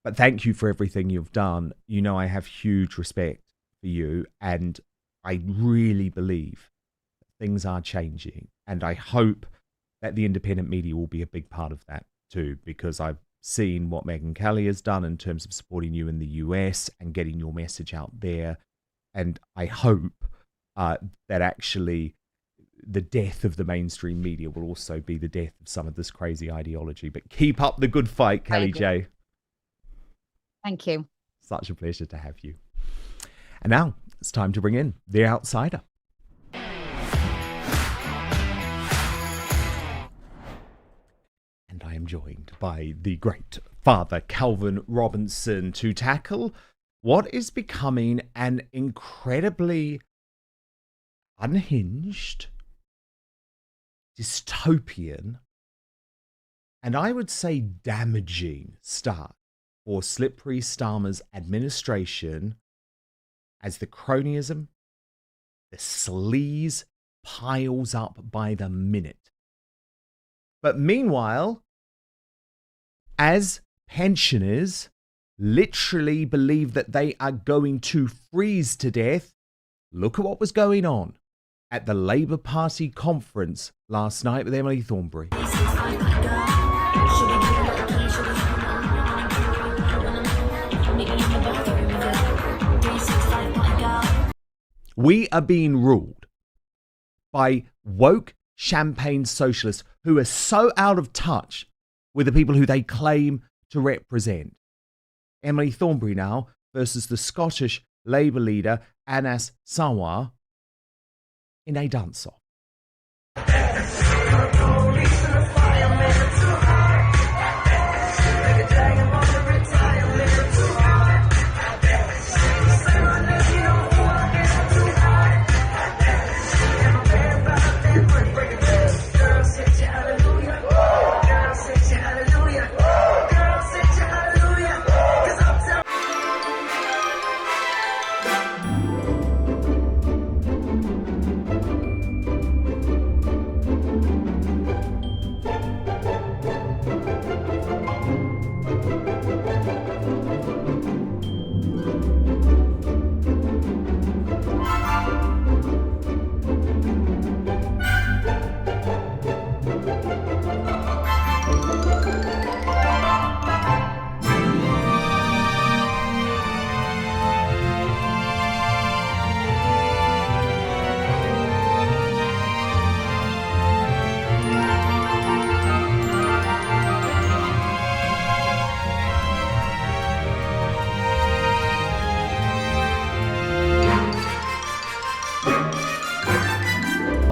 But thank you for everything you've done. You know, I have huge respect for you. And I really believe things are changing. And I hope that the independent media will be a big part of that too, because I've seen what Megyn Kelly has done in terms of supporting you in the US and getting your message out there. And I hope that actually the death of the mainstream media will also be the death of some of this crazy ideology. But keep up the good fight, Kellie-Jay.
Thank you.
Such a pleasure to have you. And now it's time to bring in the outsider. And I am joined by the great Father Kelvin Robinson to tackle what is becoming an incredibly unhinged, dystopian, and I would say damaging start for Slippery Starmer's administration as the cronyism, the sleaze piles up by the minute. But meanwhile, as pensioners literally believe that they are going to freeze to death, look at what was going on at the Labour Party conference last night with Emily Thornberry. We are being ruled by woke champagne socialists who are so out of touch with the people who they claim to represent. Emily Thornberry now versus the Scottish Labour leader Anas Sarwar in a dance-off.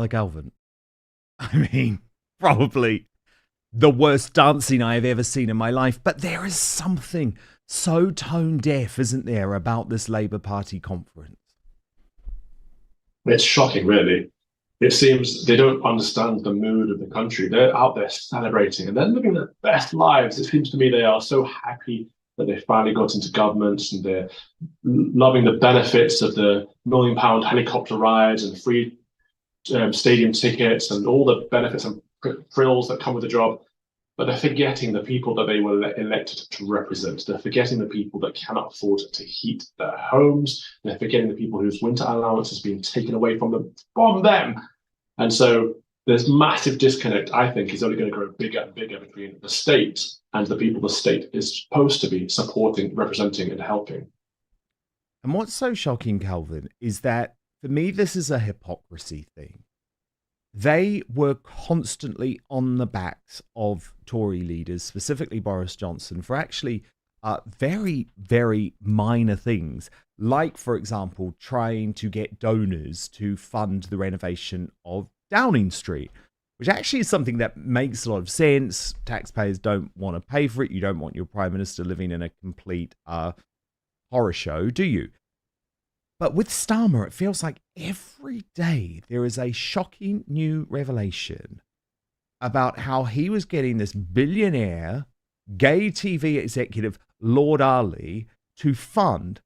Kelvin. I mean, probably the worst dancing I have ever seen in my life. But there is something so tone deaf, isn't there, about this Labour Party conference?
It's shocking, really. It seems they don't understand the mood of the country. They're out there celebrating and they're living their best lives. It seems to me they are so happy that they finally got into government and they're loving the benefits of the £1 million helicopter rides and free stadium tickets and all the benefits and frills that come with the job, but they're forgetting the people that they were elected to represent. They're forgetting the people that cannot afford to heat their homes. They're forgetting the people whose winter allowance has been taken away from them. And so there's massive disconnect, I think, is only going to grow bigger and bigger between the state and the people the state is supposed to be supporting, representing and helping.
And what's so shocking, Kelvin, is that for me, this is a hypocrisy thing. They were constantly on the backs of Tory leaders, specifically Boris Johnson, for actually very, very minor things, like, for example, trying to get donors to fund the renovation of Downing Street, which actually is something that makes a lot of sense. Taxpayers don't want to pay for it. You don't want your Prime Minister living in a complete horror show, do you? But with Starmer, it feels like every day there is a shocking new revelation about how he was getting this billionaire, gay TV executive, Lord Ali, to fund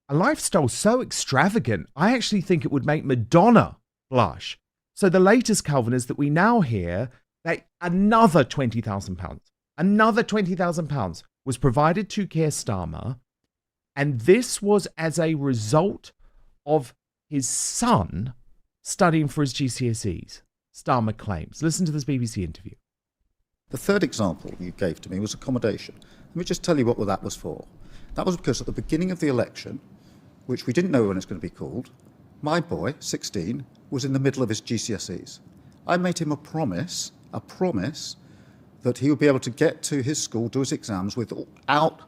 a lifestyle so extravagant, I actually think it would make Madonna blush. So the latest, Kelvin, is that we now hear that another £20,000 was provided to Keir Starmer. And this was as a result of his son studying for his GCSEs, Starmer claims. Listen to this BBC interview.
The third example you gave to me was accommodation. Let me just tell you what that was for. That was because at the beginning of the election, which we didn't know when it's going to be called, my boy, 16, was in the middle of his GCSEs. I made him a promise that he would be able to get to his school, do his exams without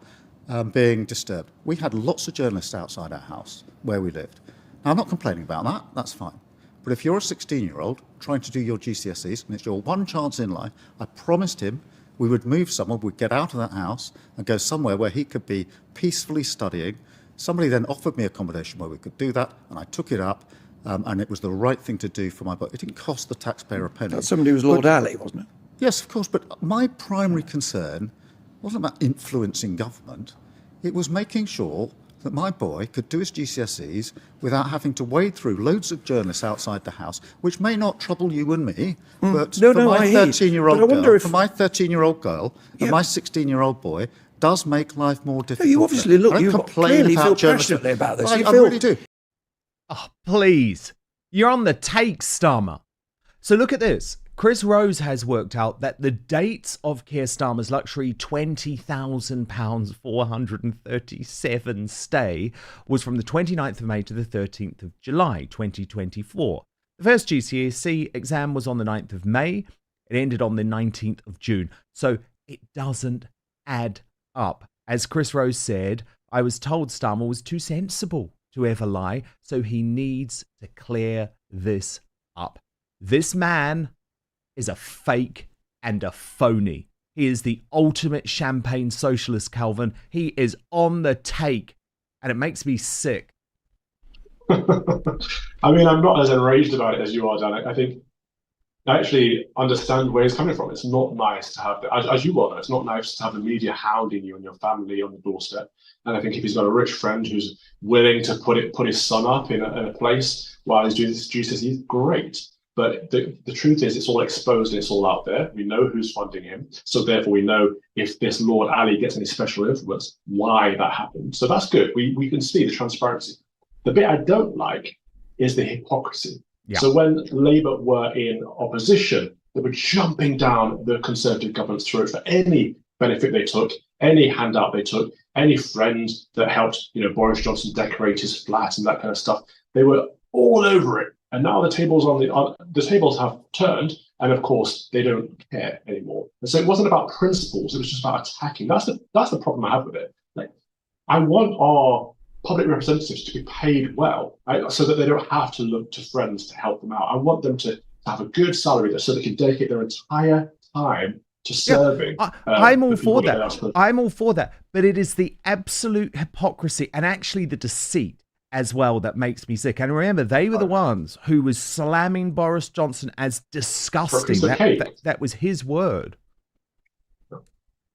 being disturbed. We had lots of journalists outside our house where we lived. Now, I'm not complaining about that, that's fine. But if you're a 16-year-old trying to do your GCSEs and it's your one chance in life, I promised him we would move somewhere, we'd get out of that house and go somewhere where he could be peacefully studying. Somebody then offered me accommodation where we could do that, and I took it up, and it was the right thing to do for my boy. It didn't cost the taxpayer a penny.
That's somebody who was Lord Ali, wasn't it?
Yes, of course, but my primary concern wasn't about influencing government. It was making sure that my boy could do his GCSEs without having to wade through loads of journalists outside the house, which may not trouble you and me, but for my 13-year-old girl and my 16-year-old boy does make life more difficult.
You obviously clearly feel passionately about this.
I really do.
Oh, please. You're on the take, Starmer. So look at this. Chris Rose has worked out that the dates of Keir Starmer's luxury £20,000 437 stay was from the 29th of May to the 13th of July 2024. The first GCSE exam was on the 9th of May. It ended on the 19th of June. So it doesn't add up. As Chris Rose said, I was told Starmer was too sensible to ever lie, so he needs to clear this up. This man is a fake and a phony. He is the ultimate champagne socialist, Kelvin. He is on the take, and it makes me sick.
I mean, I'm not as enraged about it as you are, Dan. I think I actually understand where he's coming from. It's not nice to have, as you well know, it's not nice to have the media hounding you and your family on the doorstep. And I think if he's got a rich friend who's willing to put his son up in a place while he's doing his GCSEs, great. But the truth is, it's all exposed and it's all out there. We know who's funding him. So therefore, we know if this Lord Ali gets any special influence, why that happened. So that's good. We can see the transparency. The bit I don't like is the hypocrisy. Yeah. So when Labour were in opposition, they were jumping down the Conservative government's throat for any benefit they took, any handout they took, any friend that helped, Boris Johnson decorate his flat and that kind of stuff. They were all over it. And now the tables have turned, and of course they don't care anymore. And so it wasn't about principles; it was just about attacking. That's the problem I have with it. Like, I want our public representatives to be paid well, right? So that they don't have to look to friends to help them out. I want them to have a good salary so they can dedicate their entire time to serving. Yeah,
I'm all for that. I'm all for that. But it is the absolute hypocrisy and actually the deceit as well that makes me sick. And remember, they were the ones who was slamming Boris Johnson as disgusting. That was his word.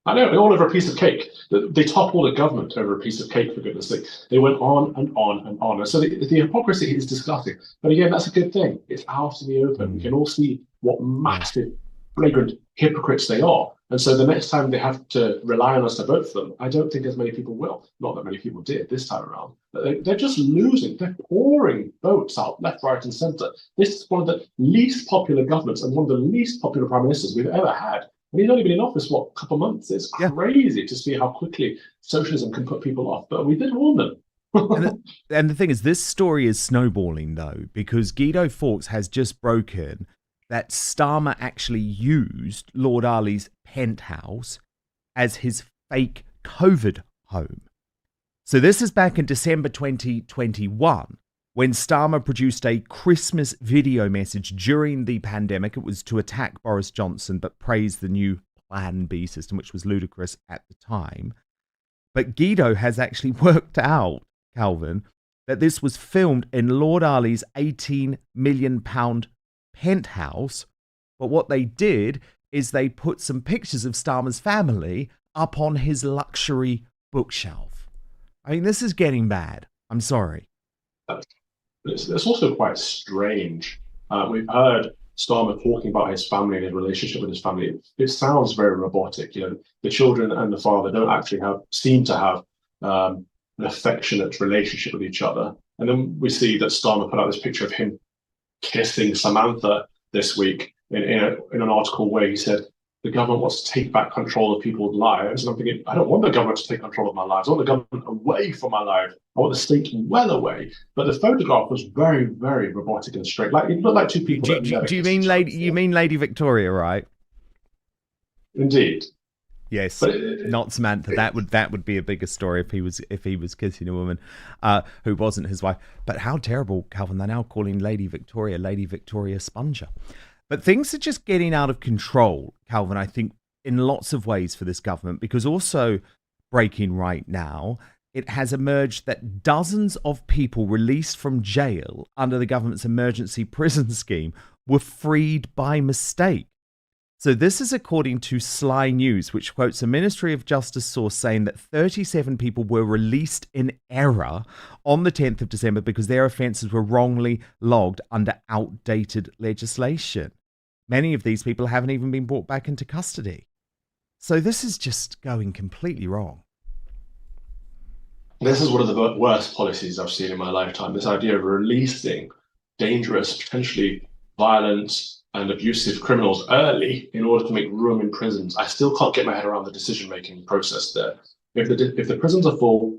I know, all over a piece of cake. They toppled a government over a piece of cake, for goodness sake. They went on and on and on. And so the hypocrisy is disgusting. But again, that's a good thing. It's out in the open. We can all see what massive, flagrant hypocrites they are. And so the next time they have to rely on us to vote for them, I don't think as many people will. Not that many people did this time around. But they're just losing. They're pouring votes out left, right, and centre. This is one of the least popular governments and one of the least popular prime ministers we've ever had. And he's only been in office, a couple of months? It's crazy to see how quickly socialism can put people off. But we did warn them.
and the thing is, this story is snowballing, though, because Guido Fawkes has just broken that Starmer actually used Lord Ali's penthouse as his fake COVID home. So this is back in December 2021, when Starmer produced a Christmas video message during the pandemic. It was to attack Boris Johnson, but praise the new Plan B system, which was ludicrous at the time. But Guido has actually worked out, Kelvin, that this was filmed in Lord Ali's £18 million penthouse. But what they did is they put some pictures of Starmer's family up on his luxury bookshelf. I mean, this is getting bad. I'm sorry.
It's also quite strange. We've heard Starmer talking about his family and his relationship with his family. It sounds very robotic. The children and the father don't actually seem to have an affectionate relationship with each other. And then we see that Starmer put out this picture of him kissing Samantha this week in an article where he said the government wants to take back control of people's lives. And I'm thinking, I don't want the government to take control of my lives. I want the government away from my life. I want the state well away. But the photograph was very, very robotic and straight. Like it looked like two people.
Do you mean Lady Victoria, right?
Indeed.
Yes, not Samantha. That would be a bigger story if he was kissing a woman who wasn't his wife. But how terrible, Kelvin! They're now calling Lady Victoria Sponger. But things are just getting out of control, Kelvin. I think in lots of ways for this government, because also breaking right now, it has emerged that dozens of people released from jail under the government's emergency prison scheme were freed by mistake. So this is according to Sly News, which quotes a Ministry of Justice source saying that 37 people were released in error on the 10th of December because their offences were wrongly logged under outdated legislation. Many of these people haven't even been brought back into custody. So this is just going completely wrong.
This is one of the worst policies I've seen in my lifetime. This idea of releasing dangerous, potentially violent and abusive criminals early in order to make room in prisons. I still can't get my head around the decision-making process there. If the prisons are full,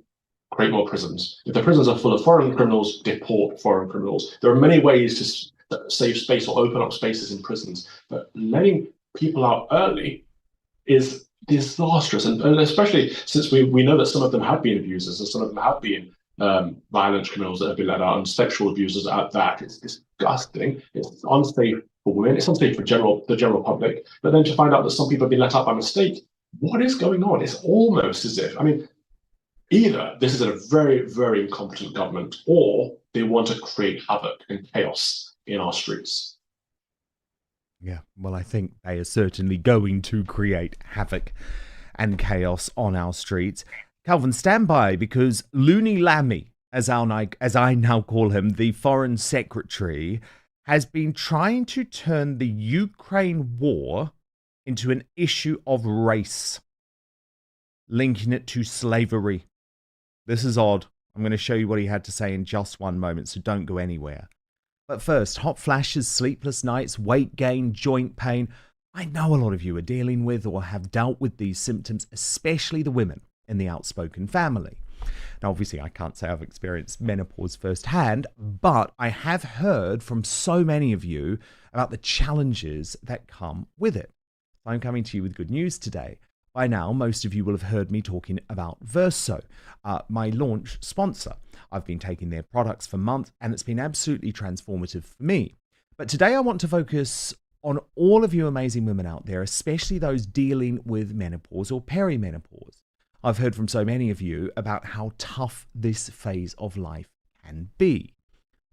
create more prisons. If the prisons are full of foreign criminals, deport foreign criminals. There are many ways to save space or open up spaces in prisons, but letting people out early is disastrous, and especially since we know that some of them have been abusers and some of them have been violent criminals that have been let out, and sexual abusers at that. It's disgusting. It's unsafe for women. It's unsafe for the general public. But then to find out that some people have been let out by mistake, what is going on? It's almost as if, either this is a very, very incompetent government, or they want to create havoc and chaos in our streets.
Yeah, well, I think they are certainly going to create havoc and chaos on our streets. Kelvin, stand by, because Loony Lammy, as I now call him, the Foreign Secretary, has been trying to turn the Ukraine war into an issue of race, linking it to slavery. This is odd. I'm going to show you what he had to say in just one moment, so don't go anywhere. But first, hot flashes, sleepless nights, weight gain, joint pain. I know a lot of you are dealing with or have dealt with these symptoms, especially the women in the Outspoken family. Now, obviously, I can't say I've experienced menopause firsthand, but I have heard from so many of you about the challenges that come with it. I'm coming to you with good news today. By now, most of you will have heard me talking about Verso, my launch sponsor. I've been taking their products for months, and it's been absolutely transformative for me. But today I want to focus on all of you amazing women out there, especially those dealing with menopause or perimenopause. I've heard from so many of you about how tough this phase of life can be.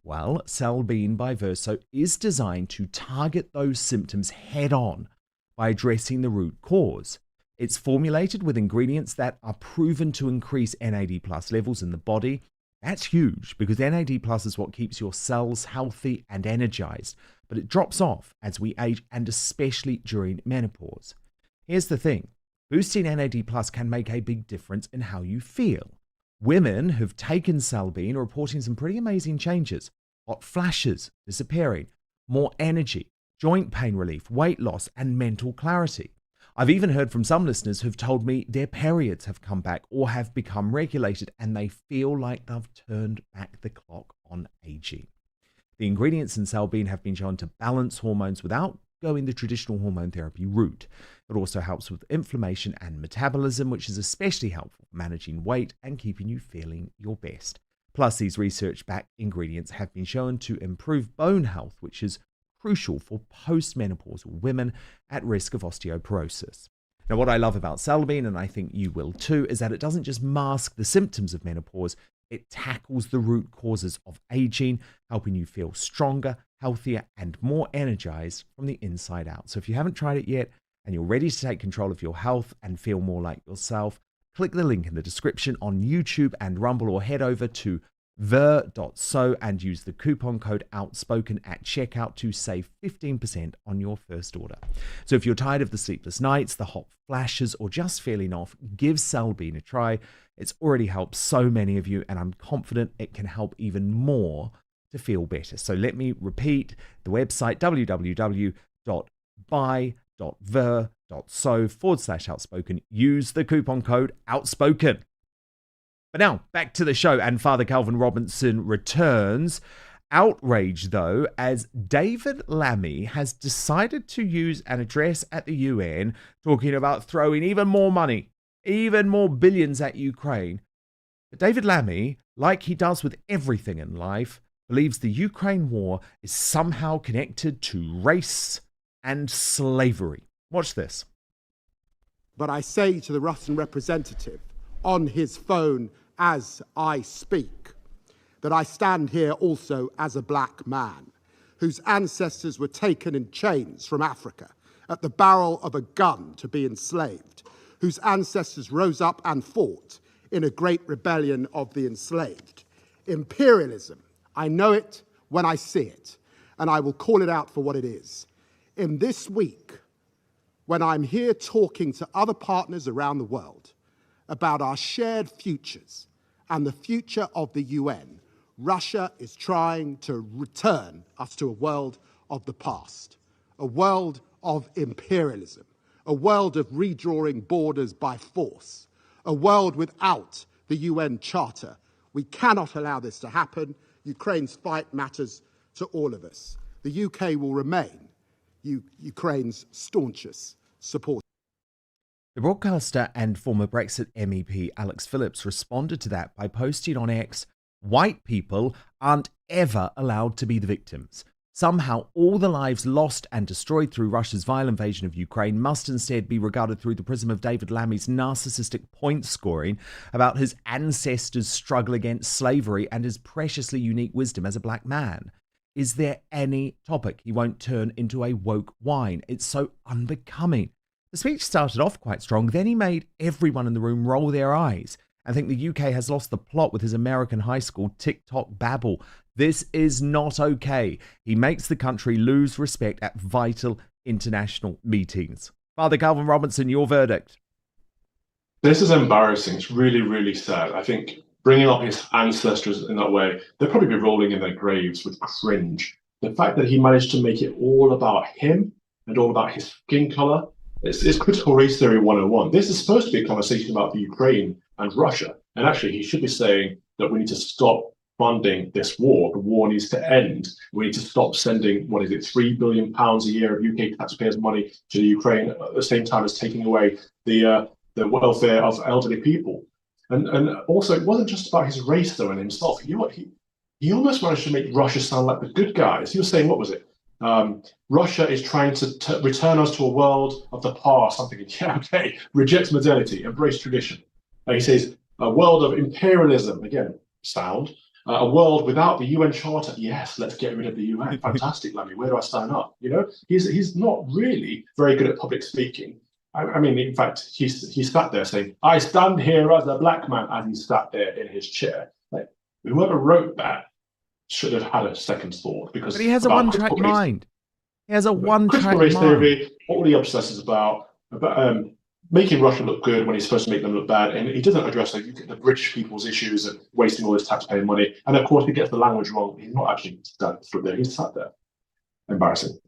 Well, Celbean by Verso is designed to target those symptoms head on by addressing the root cause. It's formulated with ingredients that are proven to increase NAD+ levels in the body. That's huge, because NAD+ is what keeps your cells healthy and energized, but it drops off as we age, and especially during menopause. Here's the thing. Boosting NAD+ can make a big difference in how you feel. Women who've taken Celbean are reporting some pretty amazing changes. Hot flashes disappearing, more energy, joint pain relief, weight loss, and mental clarity. I've even heard from some listeners who've told me their periods have come back or have become regulated, and they feel like they've turned back the clock on aging. The ingredients in Celbean have been shown to balance hormones without going the traditional hormone therapy route. It also helps with inflammation and metabolism, which is especially helpful for managing weight and keeping you feeling your best. Plus, these research-backed ingredients have been shown to improve bone health, which is crucial for postmenopausal women at risk of osteoporosis. Now, what I love about Celbean, and I think you will too, is that it doesn't just mask the symptoms of menopause, it tackles the root causes of aging, helping you feel stronger, healthier, and more energized from the inside out. So if you haven't tried it yet and you're ready to take control of your health and feel more like yourself, click the link in the description on YouTube and Rumble, or head over to ver.so and use the coupon code Outspoken at checkout to save 15% on your first order. So if you're tired of the sleepless nights, the hot flashes, or just feeling off, give Celbean a try. It's already helped so many of you, and I'm confident it can help even more to feel better. So let me repeat the website, www.buy.ver.so/outspoken. Use the coupon code Outspoken. But now, back to the show, and Father Kelvin Robinson returns. Outraged, though, as David Lammy has decided to use an address at the UN talking about throwing even more money, even more billions at Ukraine. But David Lammy, like he does with everything in life, believes the Ukraine war is somehow connected to race and slavery. Watch this.
But I say to the Russian representative on his phone as I speak, that I stand here also as a black man whose ancestors were taken in chains from Africa at the barrel of a gun to be enslaved, whose ancestors rose up and fought in a great rebellion of the enslaved. Imperialism, I know it when I see it, and I will call it out for what it is. In this week, when I'm here talking to other partners around the world about our shared futures and the future of the UN, Russia is trying to return us to a world of the past, a world of imperialism, a world of redrawing borders by force, a world without the UN Charter. We cannot allow this to happen. Ukraine's fight matters to all of us. The UK will remain Ukraine's staunchest supporter.
The broadcaster and former Brexit MEP Alex Phillips responded to that by posting on X, "White people aren't ever allowed to be the victims. Somehow all the lives lost and destroyed through Russia's vile invasion of Ukraine must instead be regarded through the prism of David Lammy's narcissistic point scoring about his ancestors' struggle against slavery and his preciously unique wisdom as a black man. Is there any topic he won't turn into a woke whine? It's so unbecoming." The speech started off quite strong, then he made everyone in the room roll their eyes and think the UK has lost the plot with his American high school TikTok babble. This is not okay. He makes the country lose respect at vital international meetings. Father Calvin Robinson, your verdict.
This is embarrassing. It's really, really sad. I think bringing up his ancestors in that way, they'll probably be rolling in their graves with cringe. The fact that he managed to make it all about him and all about his skin color, it's critical race theory 101. This is supposed to be a conversation about the Ukraine and Russia. And actually, he should be saying that we need to stop funding this war. The war needs to end. We need to stop sending, £3 billion a year of UK taxpayers' money to the Ukraine at the same time as taking away the welfare of elderly people. And also, it wasn't just about his race, though, and himself. You know what? He almost managed to make Russia sound like the good guys. He was saying, what was it? Russia is trying to return us to a world of the past. I'm thinking, yeah, okay, reject modernity, embrace tradition. He says, a world of imperialism, again, sound. A world without the UN Charter, yes, let's get rid of the UN. Fantastic, Lammy, where do I sign up? You know, he's not really very good at public speaking. I mean, in fact, he sat there saying, "I stand here as a black man," as he sat there in his chair. Like, whoever wrote that should have had a second thought, because
But he has a one-track mind. He has a one-track
race
mind.
theory, all he obsesses about making Russia look good when he's supposed to make them look bad, and he doesn't address the British people's issues and wasting all his taxpayer money. And of course, he gets the language wrong. He's not actually stood there. He's sat there. Embarrassing.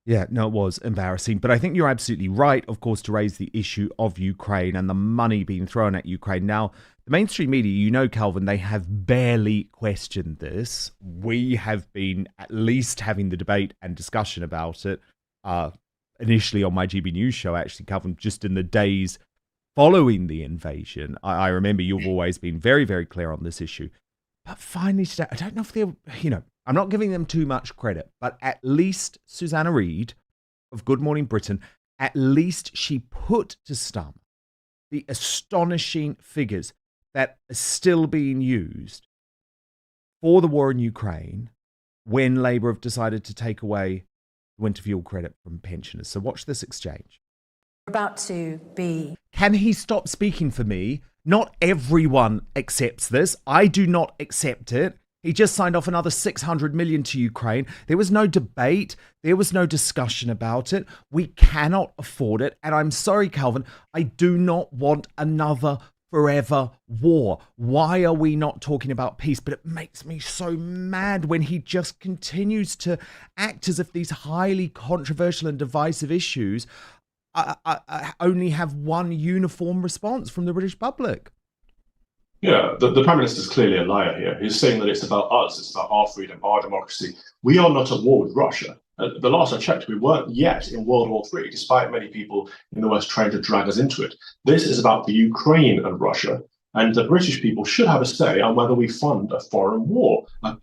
Yeah, no, it was embarrassing. But I think you're absolutely right, of course, to raise the issue of Ukraine and the money being thrown at Ukraine. Now, the mainstream media, you know, Calvin, they have barely questioned this. We have been at least having the debate and discussion about it initially on my GB News show, actually, Calvin, just in the days following the invasion. I remember you've always been very, very clear on this issue. But finally today, I don't know if they're, I'm not giving them too much credit, but at least Susanna Reid of Good Morning Britain, at least she put to Starmer the astonishing figures that are still being used for the war in Ukraine when Labour have decided to take away winter fuel credit from pensioners. So watch this exchange.
About to be.
Can he stop speaking for me? Not everyone accepts this. I do not accept it. He just signed off another 600 million to Ukraine. There was no debate. There was no discussion about it. We cannot afford it. And I'm sorry, Calvin, I do not want another forever war. Why are we not talking about peace? But it makes me so mad when he just continues to act as if these highly controversial and divisive issues only have one uniform response from the British public.
Yeah, the Prime Minister is clearly a liar here. He's saying that it's about us, it's about our freedom, our democracy. We are not at war with Russia. The last I checked, we weren't yet in World War III, despite many people in the West trying to drag us into it. This is about the Ukraine and Russia, and the British people should have a say on whether we fund a foreign war, a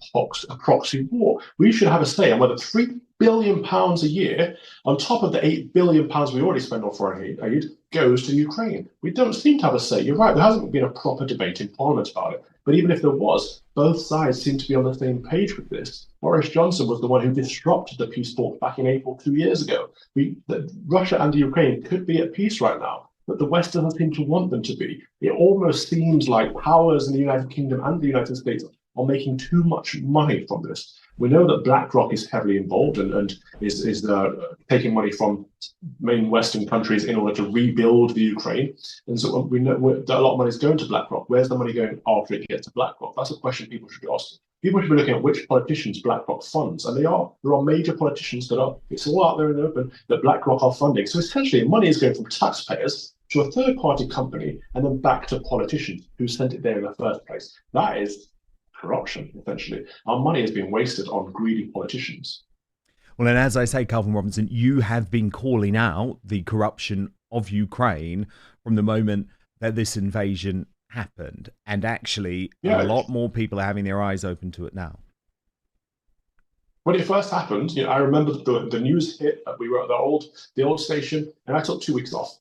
proxy war. We should have a say on whether £3 billion a year, on top of the £8 billion we already spend on foreign aid, goes to Ukraine. We don't seem to have a say. You're right, there hasn't been a proper debate in Parliament about it. But even if there was, both sides seem to be on the same page with this. Boris Johnson was the one who disrupted the peace talks back in April 2 years ago. Russia and Ukraine could be at peace right now, but the West doesn't seem to want them to be. It almost seems like powers in the United Kingdom and the United States are making too much money from this. We know that BlackRock is heavily involved and is taking money from main Western countries in order to rebuild the Ukraine. And so we know that a lot of money is going to BlackRock. Where's the money going after it gets to BlackRock? That's a question people should be asking. People should be looking at which politicians BlackRock funds, and there are major politicians that are. It's all out there in the open that BlackRock are funding. So essentially, money is going from taxpayers to a third-party company and then back to politicians who sent it there in the first place. That is corruption, essentially. Our money is being wasted on greedy politicians.
Well, and as I say, Calvin Robinson, you have been calling out the corruption of Ukraine from the moment that this invasion happened. And actually, a lot more people are having their eyes open to it now.
When it first happened, I remember the news hit. We were at the old station, and I took 2 weeks off.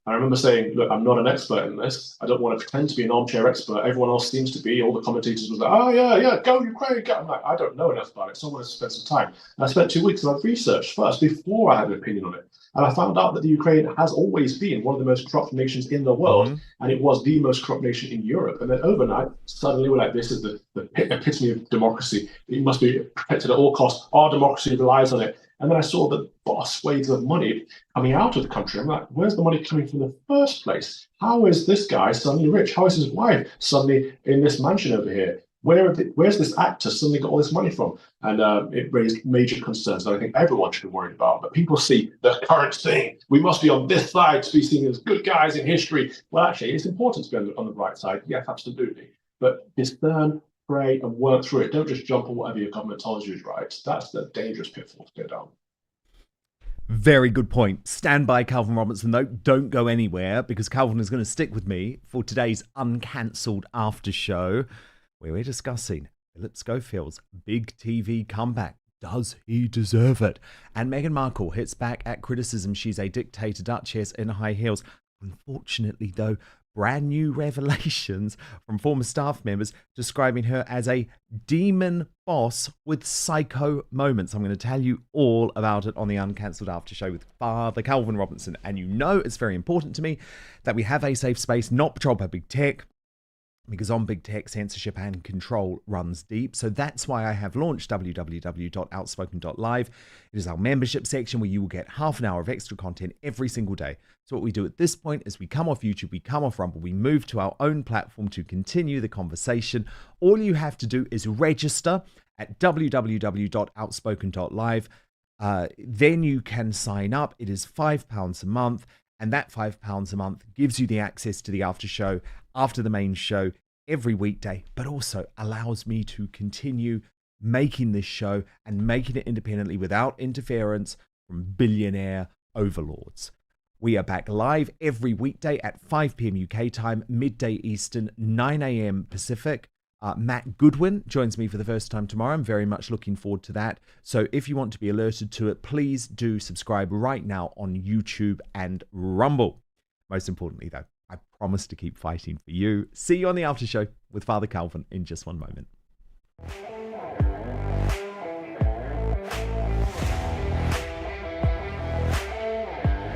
I remember saying, look, I'm not an expert in this. I don't want to pretend to be an armchair expert. Everyone else seems to be. All the commentators was like, oh, yeah, go Ukraine, go. I'm like, I don't know enough about it, so I want to spend some time. And I spent 2 weeks and I researched first before I had an opinion on it. And I found out that the Ukraine has always been one of the most corrupt nations in the world, and it was the most corrupt nation in Europe. And then overnight, suddenly we're like, this is the epitome of democracy. It must be protected at all costs. Our democracy relies on it. And then I saw the vast swathes of money coming out of the country. I'm like, where's the money coming from in the first place? How is this guy suddenly rich? How is his wife suddenly in this mansion over here? Where's this actor suddenly got all this money from? And it raised major concerns that I think everyone should be worried about. But people see the current thing. We must be on this side to be seen as good guys in history. Well, actually, it's important to be on the right side. Yes, absolutely. But discern, pray, and work through it. Don't just jump on whatever your government tells you is right. That's the dangerous pitfall to go down.
Very good point. Stand by, Calvin Robinson, though. Don't go anywhere, because Calvin is going to stick with me for today's uncancelled after show, where we're discussing Philip Schofield's big TV comeback. Does he deserve it? And Meghan Markle hits back at criticism she's a dictator duchess in high heels. Unfortunately, though, brand new revelations from former staff members describing her as a demon boss with psycho moments. I'm going to tell you all about it on the Uncancelled After Show with Father Calvin Robinson. And you know it's very important to me that we have a safe space, not patrolled by big tech, because on big tech, censorship and control runs deep. So that's why I have launched www.outspoken.live. It is our membership section where you will get half an hour of extra content every single day. So what we do at this point is we come off YouTube, we come off Rumble, we move to our own platform to continue the conversation. All you have to do is register at www.outspoken.live. Then you can sign up. It is £5 a month. And that £5 a month gives you the access to the after show after the main show every weekday, but also allows me to continue making this show and making it independently without interference from billionaire overlords. We are back live every weekday at 5 p.m. UK time, midday Eastern, 9 a.m. Pacific. Matt Goodwin joins me for the first time tomorrow. I'm very much looking forward to that. So if you want to be alerted to it, please do subscribe right now on YouTube and Rumble. Most importantly, though, I promise to keep fighting for you. See you on the after show with Father Calvin in just one moment.